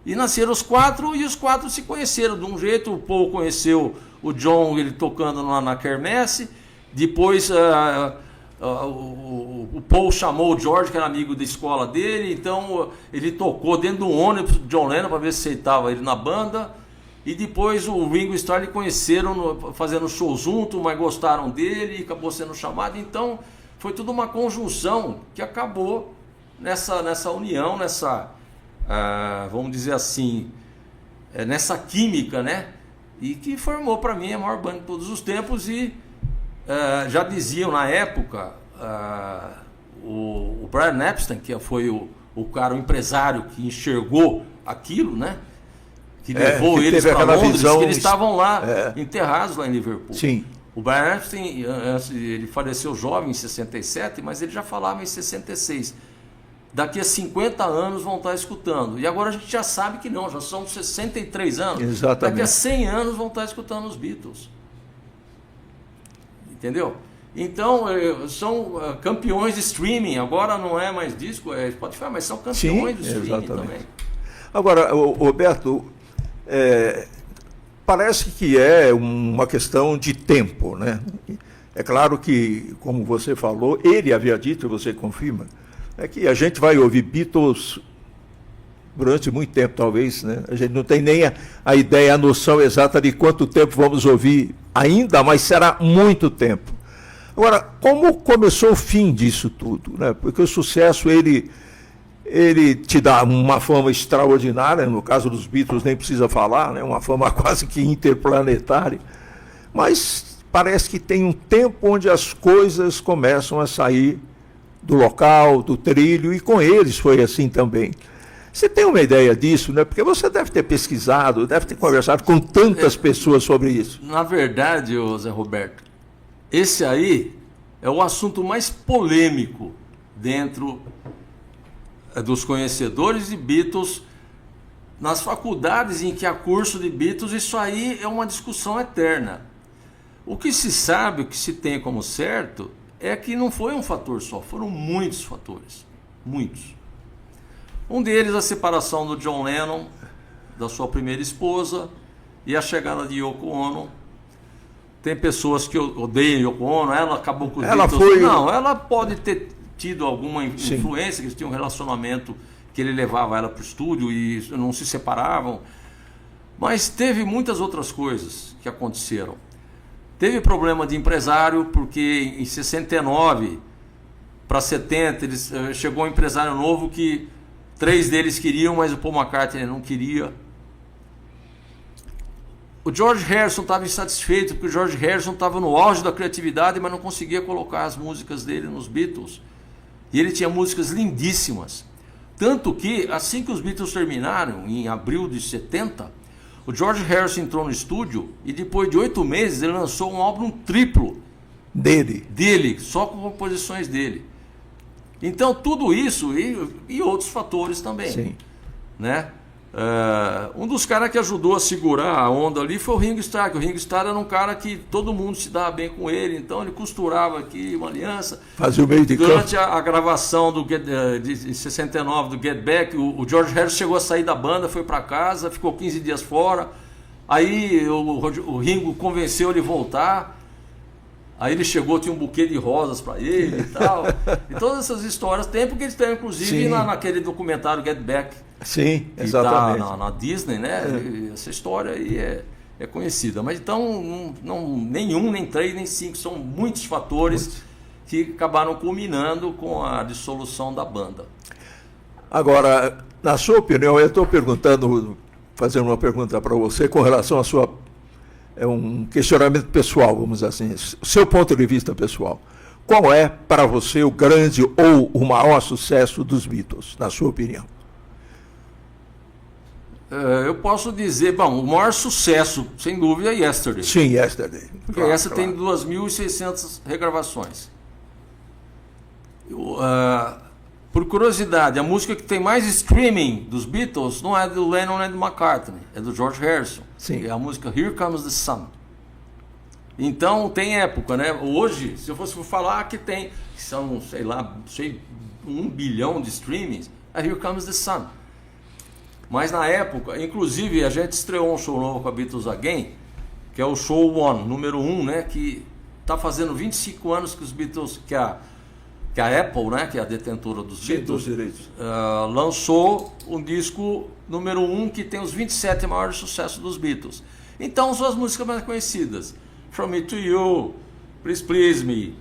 E nasceram os 4 e os 4 se conheceram. De um jeito, o Paul conheceu o John, ele tocando na quermesse, depois o Paul chamou o George, que era amigo da escola dele, então ele tocou dentro do ônibus do John Lennon para ver se aceitava ele na banda. E depois o Ringo Starr conheceram fazendo show junto, mas gostaram dele e acabou sendo chamado. Então foi tudo uma conjunção que acabou nessa união, vamos dizer assim, nessa química, né? E que formou para mim a maior banda de todos os tempos. E já diziam na época, o Brian Epstein, que foi o cara, o empresário que enxergou aquilo, né? Que levou eles para Londres, que eles estavam lá, enterrados lá em Liverpool. Sim. O Brian Epstein, ele faleceu jovem em 67, mas ele já falava em 66. Daqui a 50 anos vão estar escutando. E agora a gente já sabe que não, já são 63 anos. Exatamente. Daqui a 100 anos vão estar escutando os Beatles. Entendeu? Então, são campeões de streaming. Agora não é mais disco, é Spotify, mas são campeões de streaming também. Agora, Roberto, parece que é uma questão de tempo, né? É claro que, como você falou, ele havia dito, e você confirma, que a gente vai ouvir Beatles durante muito tempo, talvez, né? A gente não tem nem a ideia, a noção exata de quanto tempo vamos ouvir ainda, mas será muito tempo. Agora, como começou o fim disso tudo, né? Porque o sucesso, ele te dá uma fama extraordinária, no caso dos Beatles nem precisa falar, né? Uma fama quase que interplanetária, mas parece que tem um tempo onde as coisas começam a sair do local, do trilho, e com eles foi assim também. Você tem uma ideia disso, né? Porque você deve ter pesquisado, deve ter conversado com tantas pessoas sobre isso. Na verdade, Zé Roberto, esse aí é o assunto mais polêmico dentro dos conhecedores de Beatles. Nas faculdades em que há curso de Beatles, isso aí é uma discussão eterna. O que se sabe, o que se tem como certo, é que não foi um fator só, foram muitos fatores, muitos. Um deles, a separação do John Lennon da sua primeira esposa e a chegada de Yoko Ono. Tem pessoas que odeiam Yoko Ono, ela acabou com os Beatles. Não, ela pode ter tido alguma influência, que eles tinham um relacionamento que ele levava ela para o estúdio e não se separavam. Mas teve muitas outras coisas que aconteceram. Teve problema de empresário, porque em 69 para 70 chegou um empresário novo que 3 deles queriam, mas o Paul McCartney não queria. O George Harrison estava insatisfeito, porque o George Harrison estava no auge da criatividade, mas não conseguia colocar as músicas dele nos Beatles. E ele tinha músicas lindíssimas. Tanto que, assim que os Beatles terminaram, em abril de 70, o George Harrison entrou no estúdio e depois de 8 meses ele lançou um álbum triplo dele, só com composições dele. Então tudo isso e outros fatores também. Sim. Né? Um dos caras que ajudou a segurar a onda ali foi o Ringo Starr, que o Ringo Starr era um cara que todo mundo se dava bem com ele, então ele costurava aqui uma aliança. Fazia o meio de campo. Durante a gravação de 69 do Get Back, o George Harrison chegou a sair da banda, foi para casa, ficou 15 dias fora, aí o Ringo convenceu ele a voltar, aí ele chegou, tinha um buquê de rosas para ele e tal, e todas essas histórias tem, porque eles têm inclusive naquele documentário Get Back. Sim, exatamente. Tá na Disney, né? Essa história aí é conhecida. Mas então, nenhum, nem 3, nem 5, são muitos fatores que acabaram culminando com a dissolução da banda. Agora, na sua opinião, eu estou fazendo uma pergunta para você com relação à sua. É um questionamento pessoal, vamos dizer assim, seu ponto de vista pessoal. Qual é, para você, o grande ou o maior sucesso dos Beatles, na sua opinião? Eu posso dizer, bom, o maior sucesso, sem dúvida, é Yesterday. Sim, Yesterday. Porque essa tem 2.600 regravações. Por curiosidade, a música que tem mais streaming dos Beatles não é do Lennon nem do McCartney, é do George Harrison. Sim. É a música Here Comes the Sun. Então tem época, né? Hoje, se eu fosse falar que são, sei lá, 1 bilhão de streamings, é Here Comes the Sun. Mas na época, inclusive, a gente estreou um show novo com a Beatles Again, que é o Show One, número 1, né? Que está fazendo 25 anos que os Beatles, que a Apple, né? Que é a detentora dos Beatles, lançou um disco número 1 que tem os 27 maiores sucessos dos Beatles. Então são as músicas mais conhecidas. From Me to You, Please Please Me,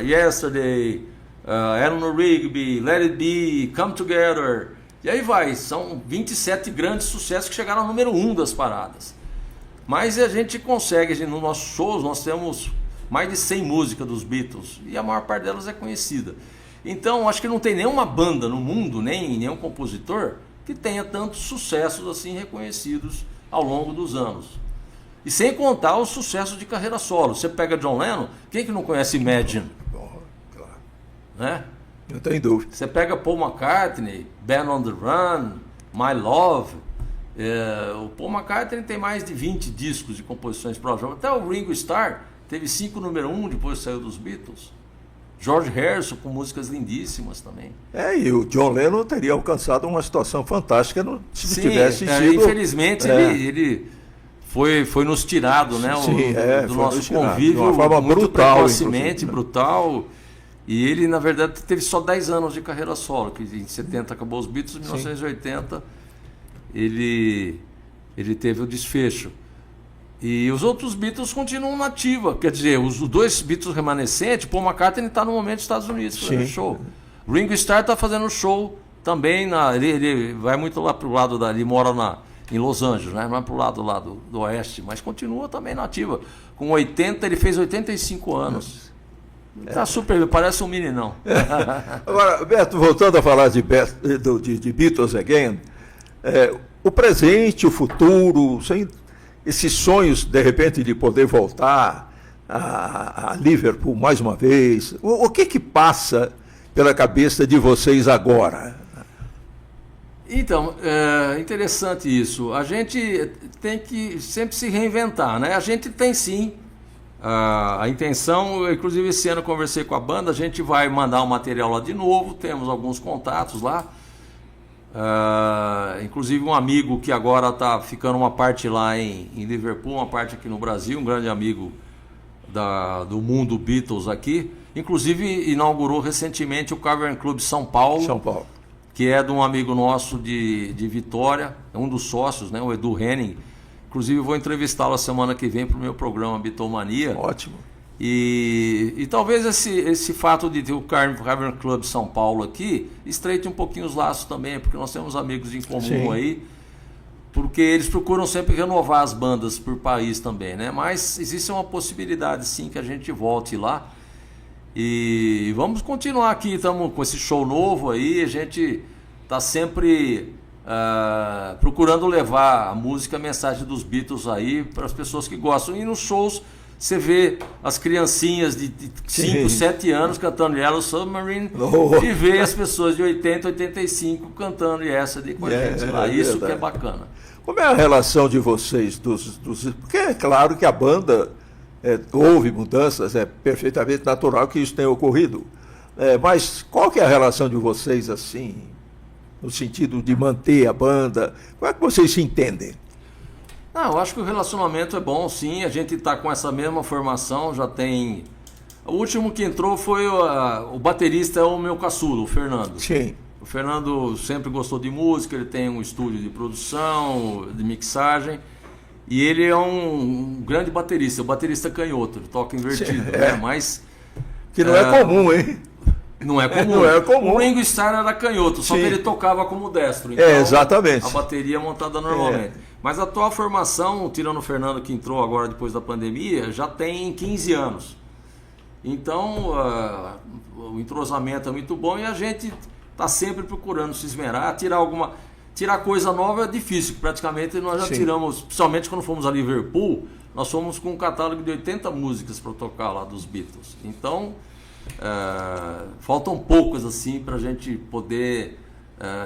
Yesterday, Eleanor Rigby, Let It Be, Come Together. E aí vai, são 27 grandes sucessos que chegaram ao número 1 das paradas. Mas a gente consegue, nos nossos shows, nós temos mais de 100 músicas dos Beatles, e a maior parte delas é conhecida. Então, acho que não tem nenhuma banda no mundo, nem nenhum compositor, que tenha tantos sucessos assim reconhecidos ao longo dos anos. E sem contar os sucessos de carreira solo. Você pega John Lennon, quem que não conhece Imagine? Claro. Né? Não tem dúvida. Você pega Paul McCartney, Band on the Run, My Love. O Paul McCartney tem mais de 20 discos de composições próprias. Até o Ringo Starr teve 5 número 1 depois saiu dos Beatles. George Harrison com músicas lindíssimas também. E o John Lennon teria alcançado uma situação fantástica se tivesse sido... Infelizmente ele foi nos tirado, né? Do nosso convívio, de uma forma muito precocemente, brutal. E ele, na verdade, teve só 10 anos de carreira solo, que em 70 acabou os Beatles, em 1980 ele teve o desfecho. E os outros Beatles continuam na ativa, quer dizer, os 2 Beatles remanescentes, Paul McCartney está no momento nos Estados Unidos fazendo show. Ringo Starr está fazendo show também, ele vai muito lá pro lado ele mora em Los Angeles, né? Não é pro lado lá do oeste, mas continua também na ativa. Com 80, ele fez 85 anos. Tá super, parece um meninão. Agora, Beto, voltando a falar de Beatles Again, o presente, o futuro, esses sonhos, de repente, de poder voltar a Liverpool mais uma vez, o que passa pela cabeça de vocês agora? Então, é interessante isso. A gente tem que sempre se reinventar, né? A gente tem sim a intenção, inclusive esse ano eu conversei com a banda, a gente vai mandar o material lá de novo, temos alguns contatos lá. Inclusive um amigo que agora está ficando uma parte lá em Liverpool, uma parte aqui no Brasil, um grande amigo do mundo Beatles aqui, inclusive inaugurou recentemente o Cavern Club São Paulo, que é de um amigo nosso de Vitória, é um dos sócios, né, o Edu Henning. Inclusive vou entrevistá-lo a semana que vem para o meu programa Beatlemania. Ótimo. E talvez esse fato de ter o Cavern Club São Paulo aqui estreite um pouquinho os laços também, porque nós temos amigos em comum aí, porque eles procuram sempre renovar as bandas por país também, né? Mas existe uma possibilidade sim que a gente volte lá e vamos continuar aqui, estamos com esse show novo aí, a gente está sempre procurando levar a música, a mensagem dos Beatles aí para as pessoas que gostam, e nos shows você vê as criancinhas de 5, 7 anos cantando Yellow Submarine e vê as pessoas de 80, 85 cantando Yesterday com a gente lá. Isso que é bacana. Como é a relação de vocês? Porque é claro que a banda houve mudanças, é perfeitamente natural que isso tenha ocorrido. Mas qual que é a relação de vocês assim, no sentido de manter a banda? Como é que vocês se entendem? Eu acho que o relacionamento é bom, sim. A gente está com essa mesma formação, já tem... O último que entrou foi o baterista, é o meu caçulo, o Fernando. Sim. O Fernando sempre gostou de música, ele tem um estúdio de produção, de mixagem, e ele é um grande baterista, o baterista canhoto, ele toca invertido, né? Mas... Que não é comum, hein? Não é comum. Não é comum. O Ringo Starr era canhoto, só que ele tocava como destro. Então, exatamente. A bateria montada normalmente. Mas a atual formação, tirando o Fernando que entrou agora depois da pandemia, já tem 15 anos. Então, o entrosamento é muito bom e a gente está sempre procurando se esmerar, tirar alguma... tirar coisa nova é difícil, praticamente nós já tiramos, principalmente quando fomos a Liverpool, nós fomos com um catálogo de 80 músicas para tocar lá dos Beatles. Então, faltam poucas assim para a gente poder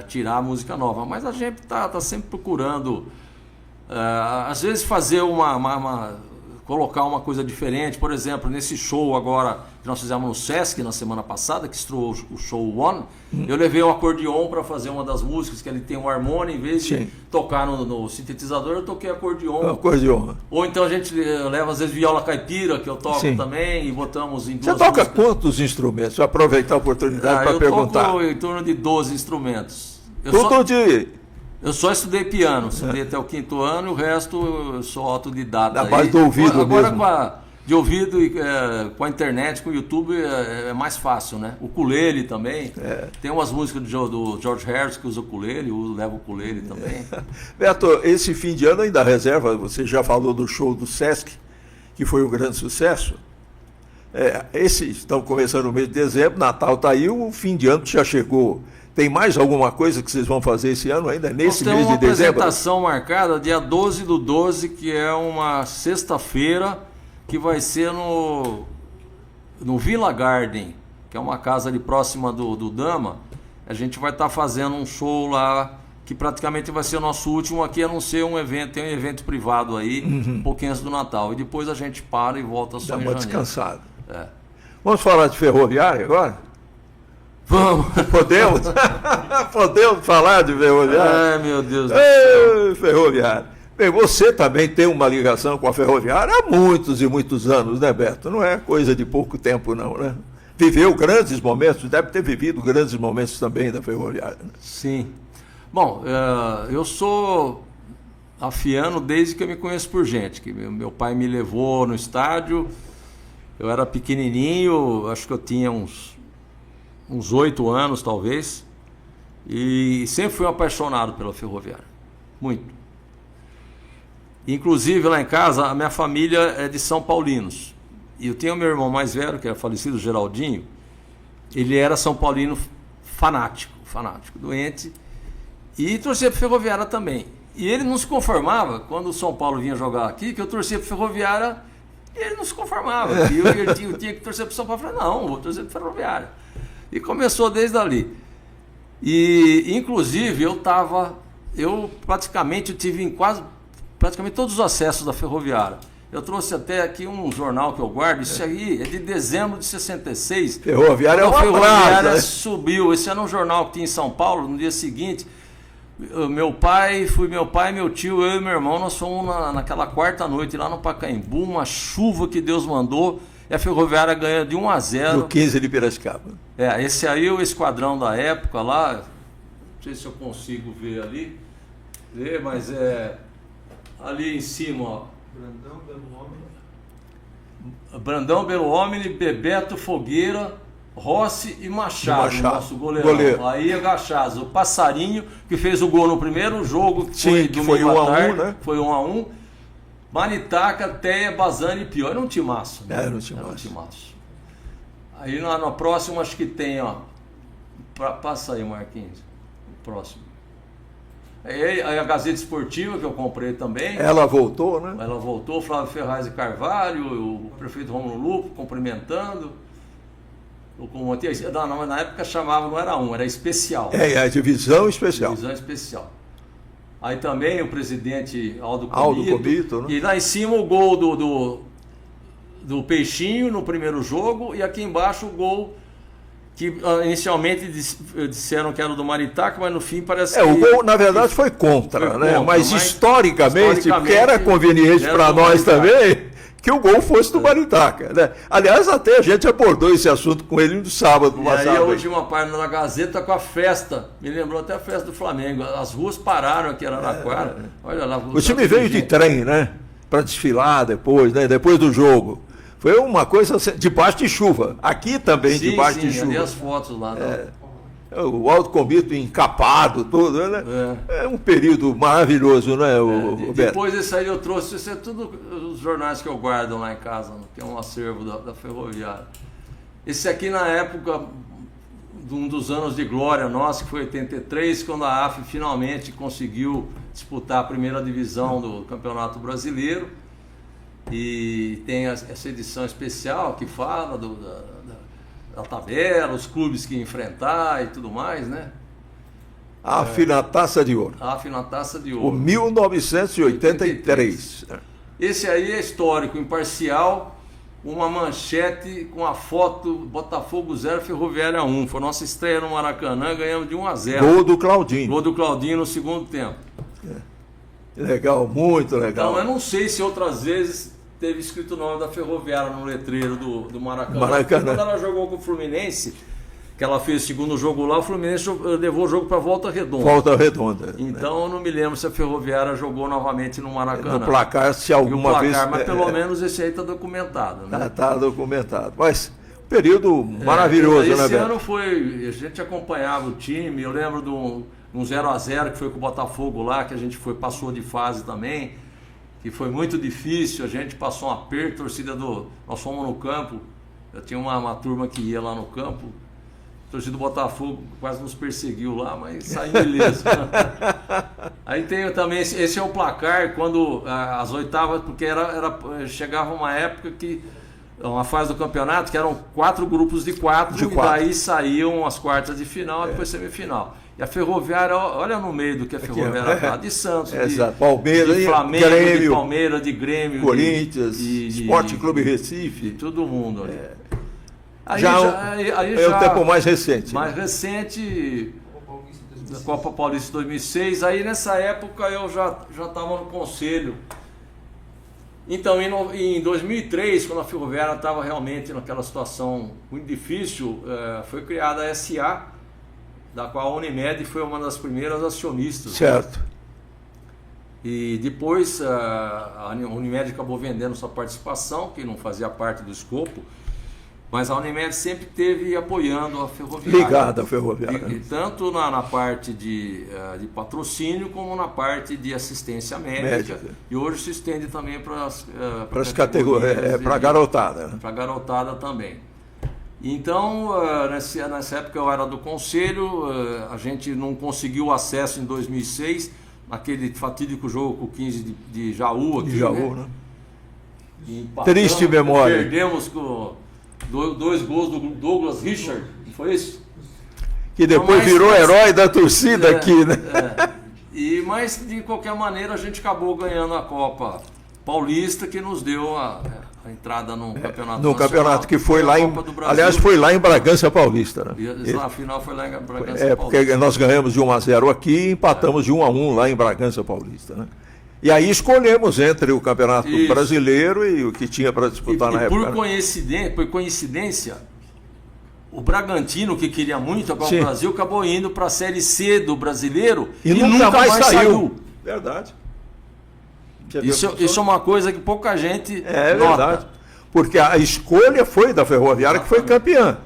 tirar a música nova, mas a gente tá sempre procurando, às vezes fazer colocar uma coisa diferente. Por exemplo, nesse show agora que nós fizemos no Sesc na semana passada, que estreou o show One, eu levei um acordeon para fazer uma das músicas, que ele tem um harmônio, em vez de tocar no sintetizador, eu toquei acordeon. Ou então a gente leva às vezes viola caipira, que eu toco também, e botamos em duas Você toca músicas. Quantos instrumentos? Vou aproveitar a oportunidade para perguntar. Eu toco em torno de 12 instrumentos. Eu só estudei piano, estudei até o 5º ano, e o resto eu sou autodidata. Da base do ouvido agora mesmo. De ouvido e com a internet, com o YouTube é mais fácil, né? O ukulele também. Tem umas músicas do George Harrison que usa o ukulele, eu levo o ukulele também. Beto, esse fim de ano ainda reserva, você já falou do show do Sesc, que foi um grande sucesso. Estão começando no mês de dezembro, Natal está aí, o fim de ano já chegou. Tem mais alguma coisa que vocês vão fazer esse ano ainda, nesse mês de dezembro? Nós temos uma apresentação marcada, dia 12/12, que é uma sexta-feira, que vai ser no Villa Garden, que é uma casa ali próxima do Dama. A gente vai estar fazendo um show lá, que praticamente vai ser o nosso último aqui, a não ser um evento, tem um evento privado aí, um pouquinho antes do Natal. E depois a gente para e volta só em janeiro. Dá uma descansada. Vamos falar de Ferroviária agora? Vamos! Podemos? Podemos falar de Ferroviária? Ai, meu Deus do céu. Ferroviária. Bem, você também tem uma ligação com a Ferroviária há muitos e muitos anos, né, Beto? Não é coisa de pouco tempo, não, né? Viveu grandes momentos, deve ter vivido grandes momentos também da Ferroviária. Né? Sim. Bom, eu sou afiano desde que eu me conheço por gente, que meu pai me levou no estádio, eu era pequenininho, acho que eu tinha uns 8 anos talvez, e sempre fui apaixonado pela Ferroviária, muito. Inclusive lá em casa, a minha família é de São Paulinos, e eu tenho meu irmão mais velho, que é falecido, Geraldinho, ele era São Paulino fanático, doente, e torcia para Ferroviária também. E ele não se conformava, quando o São Paulo vinha jogar aqui, que eu torcia para Ferroviária, e ele não se conformava, e eu tinha que torcer para São Paulo, eu falei, não, vou torcer para Ferroviária. E começou desde ali. E, inclusive, eu praticamente tive em praticamente todos os acessos da Ferroviária. Eu trouxe até aqui um jornal que eu guardo, isso aí é de dezembro de 66. Ferroviária é uma Ferroviária praça, né? Subiu. Esse era um jornal que tinha em São Paulo, no dia seguinte. Meu pai, meu tio, eu e meu irmão, nós fomos naquela quarta noite lá no Pacaembu, uma chuva que Deus mandou. E a Ferroviária ganha de 1-0. No 15 de Piracicaba. Esse aí é o esquadrão da época lá. Não sei se eu consigo ver ali. Mas ali em cima, ó. Brandão Belo Homem, Bebeto Fogueira, Rossi e Machado, nosso goleirão. Aí agachado. O Passarinho, que fez o gol no primeiro jogo, que foi 1-1, né? Foi 1-1. Manitaca, Teia, Bazani e Pio. Era um timaço. Né? Era um timaço. Aí na próxima acho que tem, ó. Passa aí, Marquinhos. O próximo. Aí a Gazeta Esportiva, que eu comprei também. Ela voltou, né? Ela voltou, Flávio Ferraz e Carvalho, o prefeito Rômulo Lupo cumprimentando. Na época chamava, não era era especial. A divisão especial. Divisão especial. Aí também o presidente Aldo Comito, né? E lá em cima o gol do Peixinho no primeiro jogo, e aqui embaixo o gol que inicialmente disseram que era do Maritaca, mas no fim parece que... O gol na verdade foi contra, né? Mas historicamente, porque era conveniente para nós também que o gol fosse do Maritaca, né? Aliás, até a gente abordou esse assunto com ele no sábado passado. E aí a última página da Gazeta com a festa, me lembrou até a festa do Flamengo, as ruas pararam aqui em Araraquara. Olha lá, o time veio de trem, né? Para desfilar depois, né? Depois do jogo. Foi uma coisa debaixo de chuva. Aqui também debaixo de chuva. Sim, as fotos lá. O Aldo Comito encapado, tudo, né? É um período maravilhoso, né, depois desse aí eu trouxe, isso é tudo os jornais que eu guardo lá em casa, que é um acervo da Ferroviária. Esse aqui na época um dos anos de glória nosso, que foi 83, quando a AF finalmente conseguiu disputar a primeira divisão do Campeonato Brasileiro. E tem essa edição especial que fala da tabela, os clubes que enfrentar e tudo mais, né? A AF na Taça de Ouro. A AF na Taça de Ouro. O 1983. Esse aí é histórico, imparcial, uma manchete com a foto Botafogo 0, Ferroviária 1. Foi nossa estreia no Maracanã, ganhamos de 1-0. Gol do Claudinho. Gol do Claudinho no segundo tempo. Legal, muito legal. Então, eu não sei se outras vezes teve escrito o nome da Ferroviária no letreiro do Maracanã. Maracanã. Quando ela jogou com o Fluminense, que ela fez o segundo jogo lá, o Fluminense levou o jogo para Volta Redonda. Volta Redonda. Então, eu não me lembro se a Ferroviária jogou novamente no Maracanã. No placar, se alguma vez... Mas pelo menos esse aí está documentado. Né? Tá documentado. Mas, período maravilhoso, né, Beto? Esse ano foi... A gente acompanhava o time, eu lembro de um 0-0 que foi com o Botafogo lá, que a gente passou de fase também, que foi muito difícil, a gente passou um aperto, nós fomos no campo, eu tinha uma turma que ia lá no campo, a torcida do Botafogo quase nos perseguiu lá, mas saímos ileso. Aí tem também, esse é o placar, quando as oitavas, porque chegava uma época que, uma fase do campeonato, que eram 4 grupos de 4, e daí saíam as quartas de final e depois semifinal. E a Ferroviária, olha no meio do que a Ferroviária está, de Santos, Palmeiras, de Flamengo, Grêmio, de Palmeiras, de Grêmio, Corinthians, Esporte Clube Recife. De todo mundo ali. Aí é um tempo mais recente. Mais recente, da Copa Paulista 2006. Aí nessa época eu já estava no conselho. Então em 2003, quando a Ferroviária estava realmente naquela situação muito difícil, foi criada a SA, da qual a Unimed foi uma das primeiras acionistas. Certo. E depois a Unimed acabou vendendo sua participação, que não fazia parte do escopo, mas a Unimed sempre esteve apoiando a Ferroviária. Ligada à Ferroviária. E tanto na parte de patrocínio, como na parte de assistência médica. E hoje se estende também para as categorias, para a garotada. Para a garotada também. Então, nessa época eu era do conselho, a gente não conseguiu acesso em 2006, naquele fatídico jogo com o 15 de Jaú. Aqui, né? Triste memória. Perdemos com 2 gols do Douglas Richard, não foi isso? Que depois virou herói da torcida aqui, né? Mas, de qualquer maneira, a gente acabou ganhando a Copa Paulista, que nos deu a entrada no campeonato no nacional, campeonato que foi lá em... Aliás, foi lá em Bragança Paulista. Né? A final foi lá em Bragança Paulista. Porque nós ganhamos de 1-0 aqui e empatamos de 1-1 lá em Bragança Paulista. Né? E aí escolhemos entre o Campeonato Brasileiro e o que tinha para disputar na época. Por coincidência, o Bragantino, que queria muito a Copa do Brasil, acabou indo para a Série C do Brasileiro e nunca mais saiu. Verdade. Isso é uma coisa que pouca gente nota. Verdade. Porque a escolha foi da Ferroviária, que foi campeã.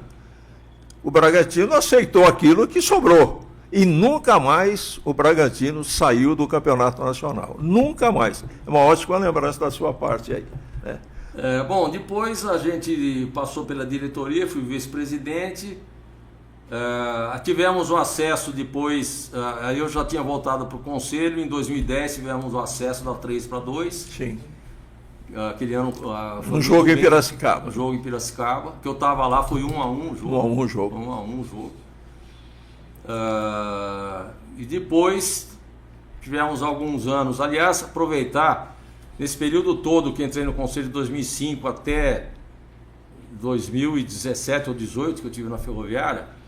O Bragantino aceitou aquilo que sobrou. E nunca mais o Bragantino saiu do Campeonato Nacional. Nunca mais. É uma ótima lembrança da sua parte aí. Né? Bom, depois a gente passou pela diretoria, fui vice-presidente. Tivemos um acesso depois, aí eu já tinha voltado para o conselho, em 2010 tivemos o acesso da 3-2. Sim. Aquele ano foi um jogo em Piracicaba. Um jogo em Piracicaba, que eu estava lá, foi 1-1 o jogo. 1-1 o jogo. 1-1 o jogo. E depois tivemos alguns anos, aliás, aproveitar, nesse período todo que entrei no conselho de 2005 até 2017 ou 2018, que eu tive na Ferroviária,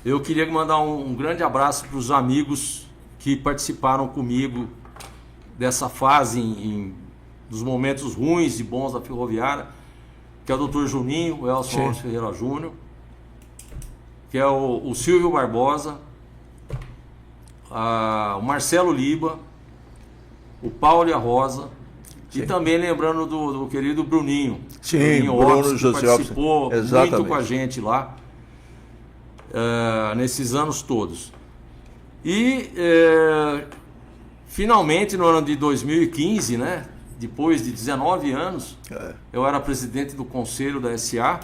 eu queria mandar um grande abraço para os amigos que participaram comigo dessa fase, dos momentos ruins e bons da Ferroviária, que é o Dr. Juninho, o Elson Alves Ferreira Júnior, que é o Silvio Barbosa, o Marcelo Liba, o Paulo e a Rosa, e também lembrando do querido Bruninho. Sim, Bruno José, que participou muito com a gente lá. Nesses anos todos. E finalmente no ano de 2015, né, depois de 19 anos, eu era presidente do conselho da SA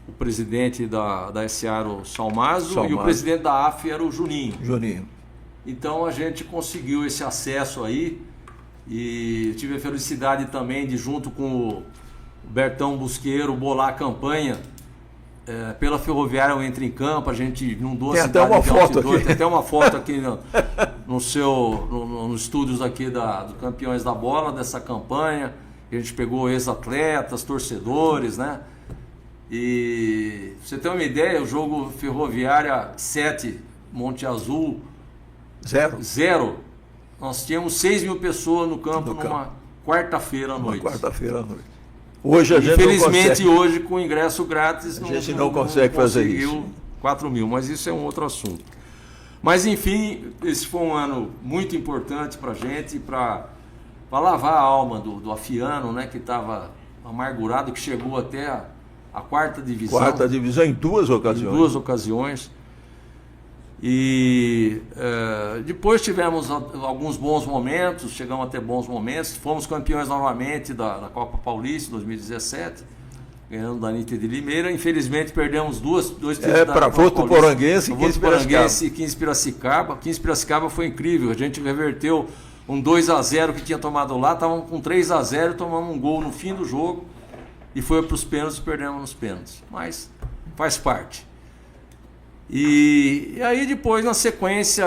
o presidente da SA era o Salmazo e o presidente da AF era o Juninho. Então a gente conseguiu esse acesso aí e tive a felicidade também de, junto com o Bertão Busqueiro, bolar a campanha pela Ferroviária Eu Entro em Campo. A gente inundou a cidade de Altidor. Tem até uma foto aqui nos estúdios aqui do Campeões da Bola, dessa campanha. A gente pegou ex-atletas, torcedores, né? E pra você ter uma ideia, o jogo Ferroviária 7, Monte Azul 0, nós tínhamos 6 mil pessoas no campo numa quarta-feira à noite. Hoje a gente infelizmente não consegue. Hoje com ingresso grátis a gente não consegue fazer isso. 4 mil, mas isso é um outro assunto. Mas enfim, esse foi um ano muito importante para a gente, para lavar a alma do afiano, né, que estava amargurado, que chegou até a quarta divisão. Quarta divisão em 2 ocasiões. Em 2 ocasiões. E depois tivemos alguns bons momentos, chegamos a ter bons momentos. Fomos campeões novamente da Copa Paulista 2017, ganhando da Anitta de Limeira. Infelizmente perdemos dois títulos para Votuporanguense e 15 Piracicaba. 15 Piracicaba foi incrível, a gente reverteu um 2-0 que tinha tomado lá, estávamos com 3-0, tomamos um gol no fim do jogo e foi para os pênaltis e perdemos nos pênaltis. Mas faz parte. E aí depois, na sequência,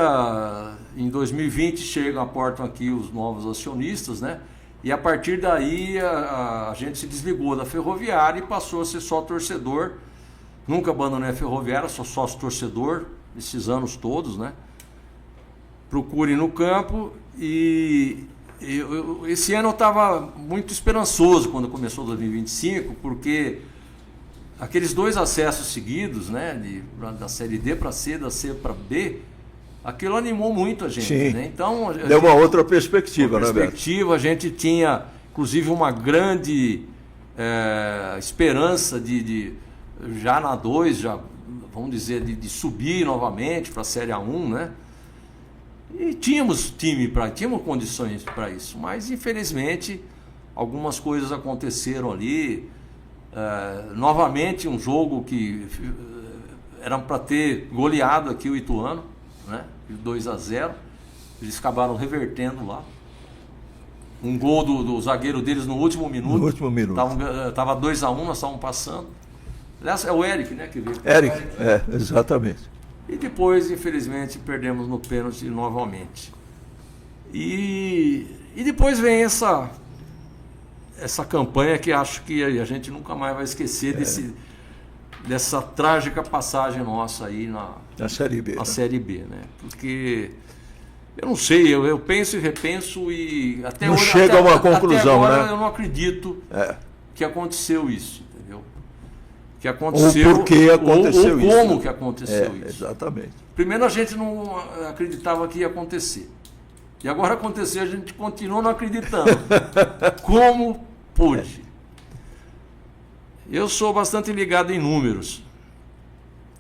em 2020, chegam, aportam aqui os novos acionistas, né? E a partir daí a gente se desligou da Ferroviária e passou a ser só torcedor. Nunca abandonei a Ferroviária, sou sócio torcedor esses anos todos, né? Procure no campo e esse ano eu estava muito esperançoso quando começou 2025, porque aqueles 2 acessos seguidos, né, da Série D para C, da C para B, aquilo animou muito a gente. Sim. Né? Então, deu uma outra perspectiva, né, Beto? A gente tinha, inclusive, uma grande esperança de já na 2, já, vamos dizer, de subir novamente para a Série A1, né? E tínhamos tínhamos condições para isso, mas infelizmente algumas coisas aconteceram ali. Novamente um jogo que era para ter goleado aqui o Ituano, né? 2-0, eles acabaram revertendo lá. Um gol do zagueiro deles no último minuto. Tava 2-1, nós estávamos passando. Aliás, é o Eric, né, que veio. Eric, exatamente. E depois, infelizmente, perdemos no pênalti novamente. E depois vem essa campanha que acho que a gente nunca mais vai esquecer dessa trágica passagem nossa aí na Série B. Na Série B, né? Porque eu não sei, eu penso e repenso e até não hoje, chega a uma conclusão, até agora, né? Eu não acredito que aconteceu isso, entendeu? Que aconteceu, ou por que aconteceu ou isso. Como que aconteceu isso. Exatamente. Primeiro a gente não acreditava que ia acontecer. E agora aconteceu, a gente continua não acreditando. Como pôde? Eu sou bastante ligado em números.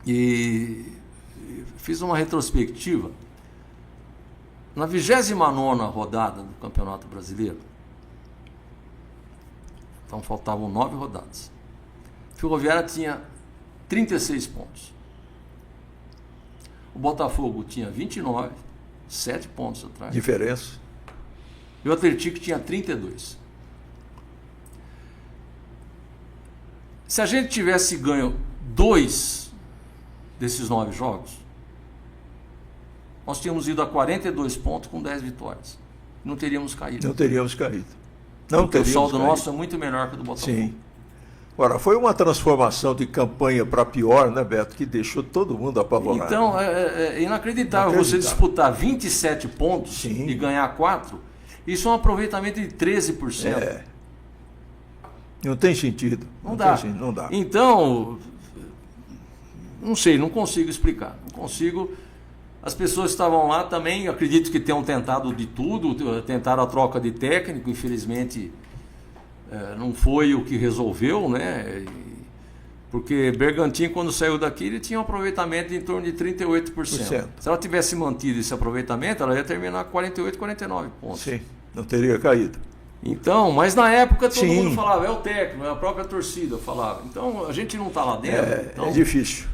E fiz uma retrospectiva. Na 29ª rodada do Campeonato Brasileiro, então faltavam 9 rodadas. Ferroviária tinha 36 pontos. O Botafogo tinha 29, 7 pontos atrás. Diferença. E o Atlético tinha 32. Se a gente tivesse ganho 2 desses 9 jogos, nós tínhamos ido a 42 pontos com 10 vitórias. Não teríamos caído. Porque o saldo nosso é muito menor que o do Botafogo. Sim. Agora, foi uma transformação de campanha para pior, né, Beto? Que deixou todo mundo apavorado. Então, é inacreditável você disputar 27 pontos e ganhar 4. Isso é um aproveitamento de 13%. Não tem sentido. Não dá. Então, não sei, não consigo explicar. Não consigo. As pessoas estavam lá também, acredito que tenham tentado de tudo, tentaram a troca de técnico, infelizmente não foi o que resolveu, né? Porque Bergantin, quando saiu daqui, ele tinha um aproveitamento em torno de 38%. Se ela tivesse mantido esse aproveitamento, ela ia terminar 48, 49 pontos. Sim, não teria caído. Então, mas na época todo mundo falava, é o técnico, é a própria torcida falava. Então, a gente não está lá dentro. Então, é difícil.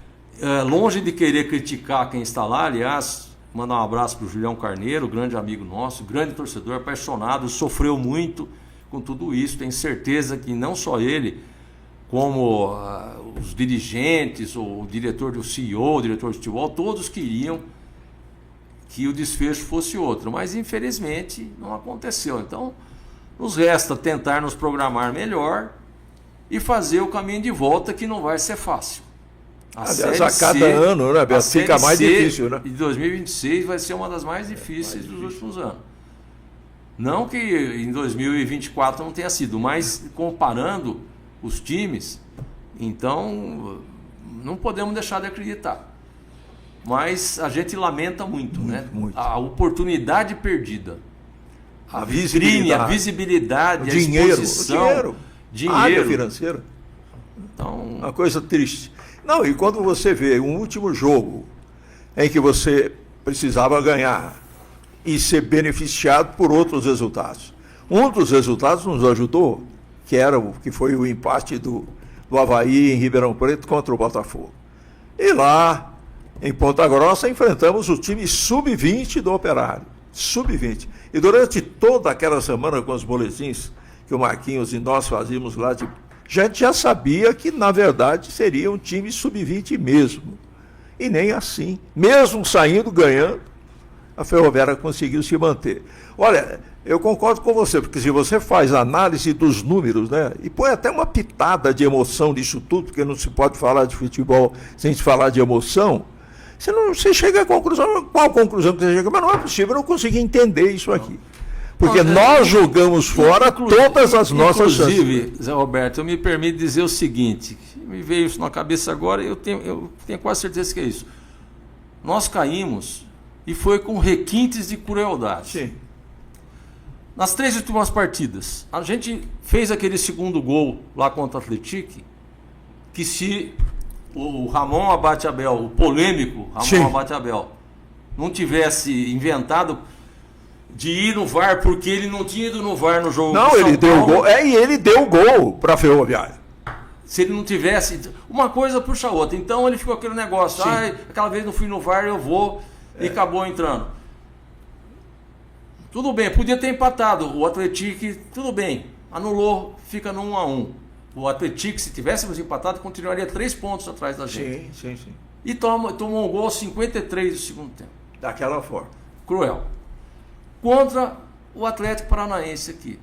Longe de querer criticar quem está lá, aliás, mandar um abraço para o Julião Carneiro, grande amigo nosso, grande torcedor, apaixonado, sofreu muito com tudo isso. Tenho certeza que não só ele, como os dirigentes, o diretor do CEO, o diretor de futebol, todos queriam que o desfecho fosse outro, mas infelizmente não aconteceu. Então, nos resta tentar nos programar melhor e fazer o caminho de volta, que não vai ser fácil. Aliás, a cada ano, né, Beto, fica mais difícil, né? E 2026 vai ser uma das mais difíceis dos últimos anos. Não que em 2024 não tenha sido, mas comparando os times, então não podemos deixar de acreditar. Mas a gente lamenta muito, né? Muito. A oportunidade perdida, a vitrine, a visibilidade, dinheiro, a exposição, dinheiro, área financeira. Então, uma coisa triste. Não, e quando você vê um último jogo em que você precisava ganhar e ser beneficiado por outros resultados. Um dos resultados nos ajudou, que foi o empate do Avaí em Ribeirão Preto contra o Botafogo. E lá, em Ponta Grossa, enfrentamos o time sub-20 do Operário. Sub-20. E durante toda aquela semana, com os boletins que o Marquinhos e nós fazíamos lá, a gente já sabia que, na verdade, seria um time sub-20 mesmo. E nem assim. Mesmo saindo, ganhando, a Ferroviária conseguiu se manter. Olha, eu concordo com você, porque se você faz análise dos números, né, e põe até uma pitada de emoção nisso tudo, porque não se pode falar de futebol sem se falar de emoção, você chega à conclusão. Qual conclusão que você chega? Mas não é possível, eu não consigo entender isso aqui. Porque nós jogamos fora todas as nossas chances. Inclusive, Zé Roberto, eu me permito dizer o seguinte, me veio isso na cabeça agora, eu tenho quase certeza que é isso. Nós caímos e foi com requintes de crueldade. Sim. Nas 3 últimas partidas, a gente fez aquele segundo gol lá contra o Atlético, que se o Ramon Abate Abel, o polêmico Ramon Abate Abel, não tivesse inventado de ir no VAR, porque ele não tinha ido no VAR no jogo. Não, ele deu o gol. E ele deu o gol para a Ferroviária. Se ele não tivesse, uma coisa puxa a outra. Então ele ficou aquele negócio, aquela vez não fui no VAR, eu vou, e acabou entrando. Tudo bem, podia ter empatado. O Atlético, tudo bem, anulou, fica no 1-1. O Atlético, se tivéssemos empatado, continuaria 3 pontos atrás da gente. Sim. E tomou um gol aos 53 do segundo tempo. Daquela forma. Cruel. Contra o Atlético Paranaense aqui.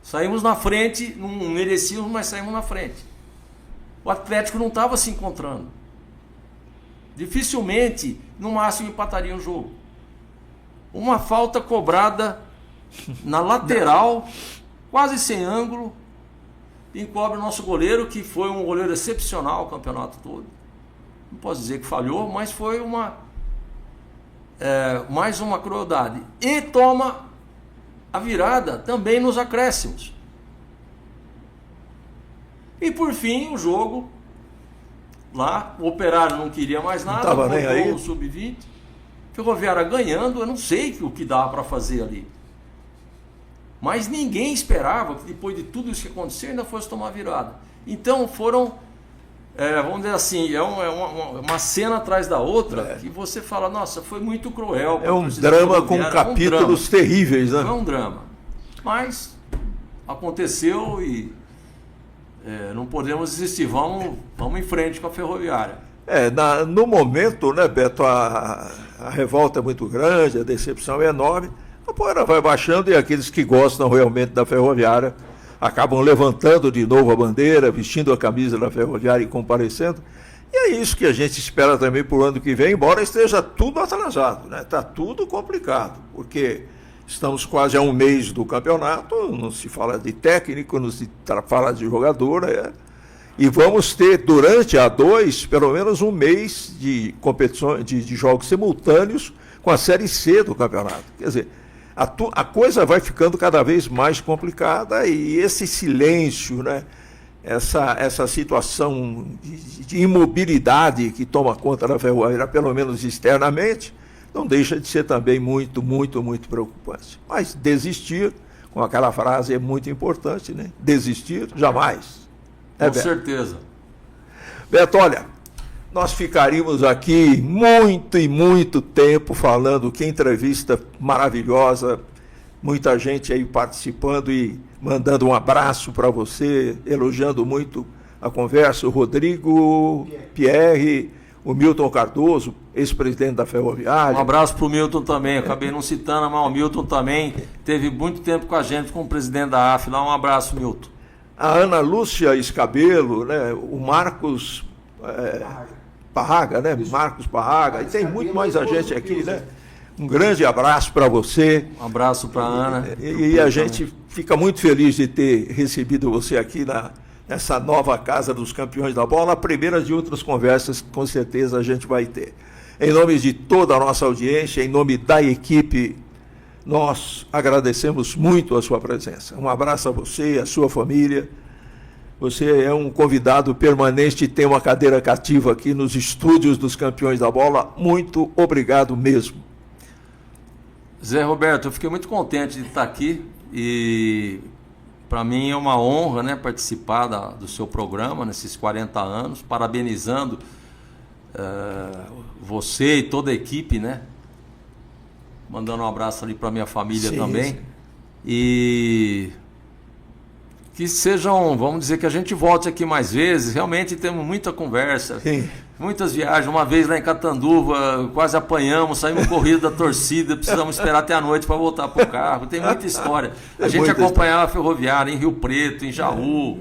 Saímos na frente, não merecíamos, mas saímos na frente. O Atlético não estava se encontrando. Dificilmente, no máximo, empataria o jogo. Uma falta cobrada na lateral, quase sem ângulo, encobre o nosso goleiro, que foi um goleiro excepcional o campeonato todo. Não posso dizer que falhou, mas foi mais uma crueldade. E toma a virada também nos acréscimos. E por fim, o jogo lá, o Operário não queria mais nada, voltou o sub-20, Ferroviária ganhando, eu não sei o que dava para fazer ali. Mas ninguém esperava que depois de tudo isso que aconteceu ainda fosse tomar virada. Então foram, vamos dizer assim, uma cena atrás da outra, que você fala, nossa, foi muito cruel. É um drama com capítulos terríveis, né? É um drama. Mas aconteceu e não podemos desistir, vamos em frente com a Ferroviária. No momento, né, Beto, a revolta é muito grande, a decepção é enorme, a poeira vai baixando e aqueles que gostam realmente da Ferroviária acabam levantando de novo a bandeira, vestindo a camisa da Ferroviária e comparecendo. E é isso que a gente espera também para o ano que vem, embora esteja tudo atrasado, né? Está tudo complicado, porque estamos quase a um mês do campeonato, não se fala de técnico, não se fala de jogador, e vamos ter durante a 2 pelo menos um mês de competições, de jogos simultâneos com a Série C do campeonato. Quer dizer, a coisa vai ficando cada vez mais complicada e esse silêncio, né, essa situação de imobilidade que toma conta da Ferroviária, pelo menos externamente, não deixa de ser também muito, muito, muito preocupante. Mas desistir, com aquela frase muito importante, né? Desistir jamais. Com certeza. Beto, olha, nós ficaríamos aqui muito e muito tempo falando, que entrevista maravilhosa, muita gente aí participando e mandando um abraço para você, elogiando muito a conversa, o Rodrigo Pierre, o Milton Cardoso, ex-presidente da Ferroviária. Um abraço para o Milton também, eu acabei não citando, mas o Milton também teve muito tempo com a gente como presidente da AF. Lá um abraço, Milton. A Ana Lúcia Escabelo, né? O Marcos Parraga, né? Marcos Parraga, e tem muito mais gente aqui, né? Um grande abraço para você. Um abraço para a Ana. E a gente fica muito feliz de ter recebido você aqui nessa nova Casa dos Campeões da Bola, a primeira de outras conversas que com certeza a gente vai ter. Em nome de toda a nossa audiência, em nome da equipe, nós agradecemos muito a sua presença. Um abraço a você e a sua família. Você é um convidado permanente e tem uma cadeira cativa aqui nos estúdios dos Campeões da Bola. Muito obrigado mesmo. Zé Roberto, eu fiquei muito contente de estar aqui e para mim é uma honra, né, participar do seu programa nesses 40 anos, parabenizando você e toda a equipe, né? Mandando um abraço ali para minha família também. Sim. E que sejam, vamos dizer, que a gente volte aqui mais vezes. Realmente temos muita conversa, sim, muitas viagens. Uma vez lá em Catanduva, quase apanhamos, saímos corrido da torcida, precisamos esperar até a noite para voltar para o carro. Tem muita história. A gente acompanhava a Ferroviária em Rio Preto, em Jaú,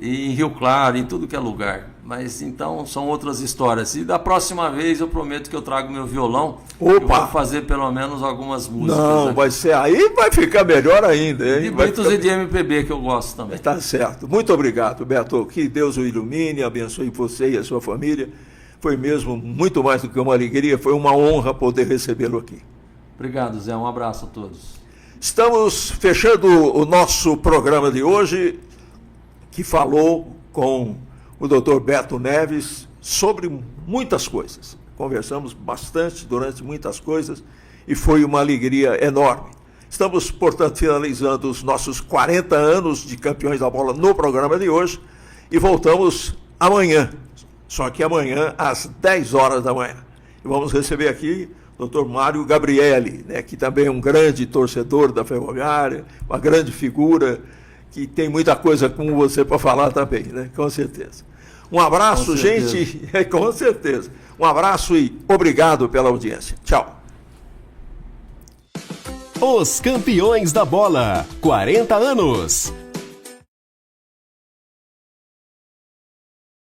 em Rio Claro, em tudo que é lugar. Mas então são outras histórias. E da próxima vez eu prometo que eu trago meu violão. Opa! Eu vou fazer pelo menos algumas músicas. Não, aqui. Vai ser aí, vai ficar melhor ainda, hein? De Beatles e de MPB que eu gosto também. Tá certo. Muito obrigado, Beto. Que Deus o ilumine, abençoe você e a sua família. Foi mesmo muito mais do que uma alegria, foi uma honra poder recebê-lo aqui. Obrigado, Zé. Um abraço a todos. Estamos fechando o nosso programa de hoje, que falou com o Dr. Beto Neves sobre muitas coisas. Conversamos bastante durante muitas coisas e foi uma alegria enorme. Estamos, portanto, finalizando os nossos 40 anos de Campeões da Bola no programa de hoje e voltamos amanhã, só que amanhã às 10 horas da manhã. E vamos receber aqui o Dr. Mário Gabrielli, né, que também é um grande torcedor da Ferroviária, uma grande figura, que tem muita coisa com você para falar também, né? Com certeza. Um abraço, gente, com certeza. Um abraço e obrigado pela audiência. Tchau. Os Campeões da Bola, 40 anos.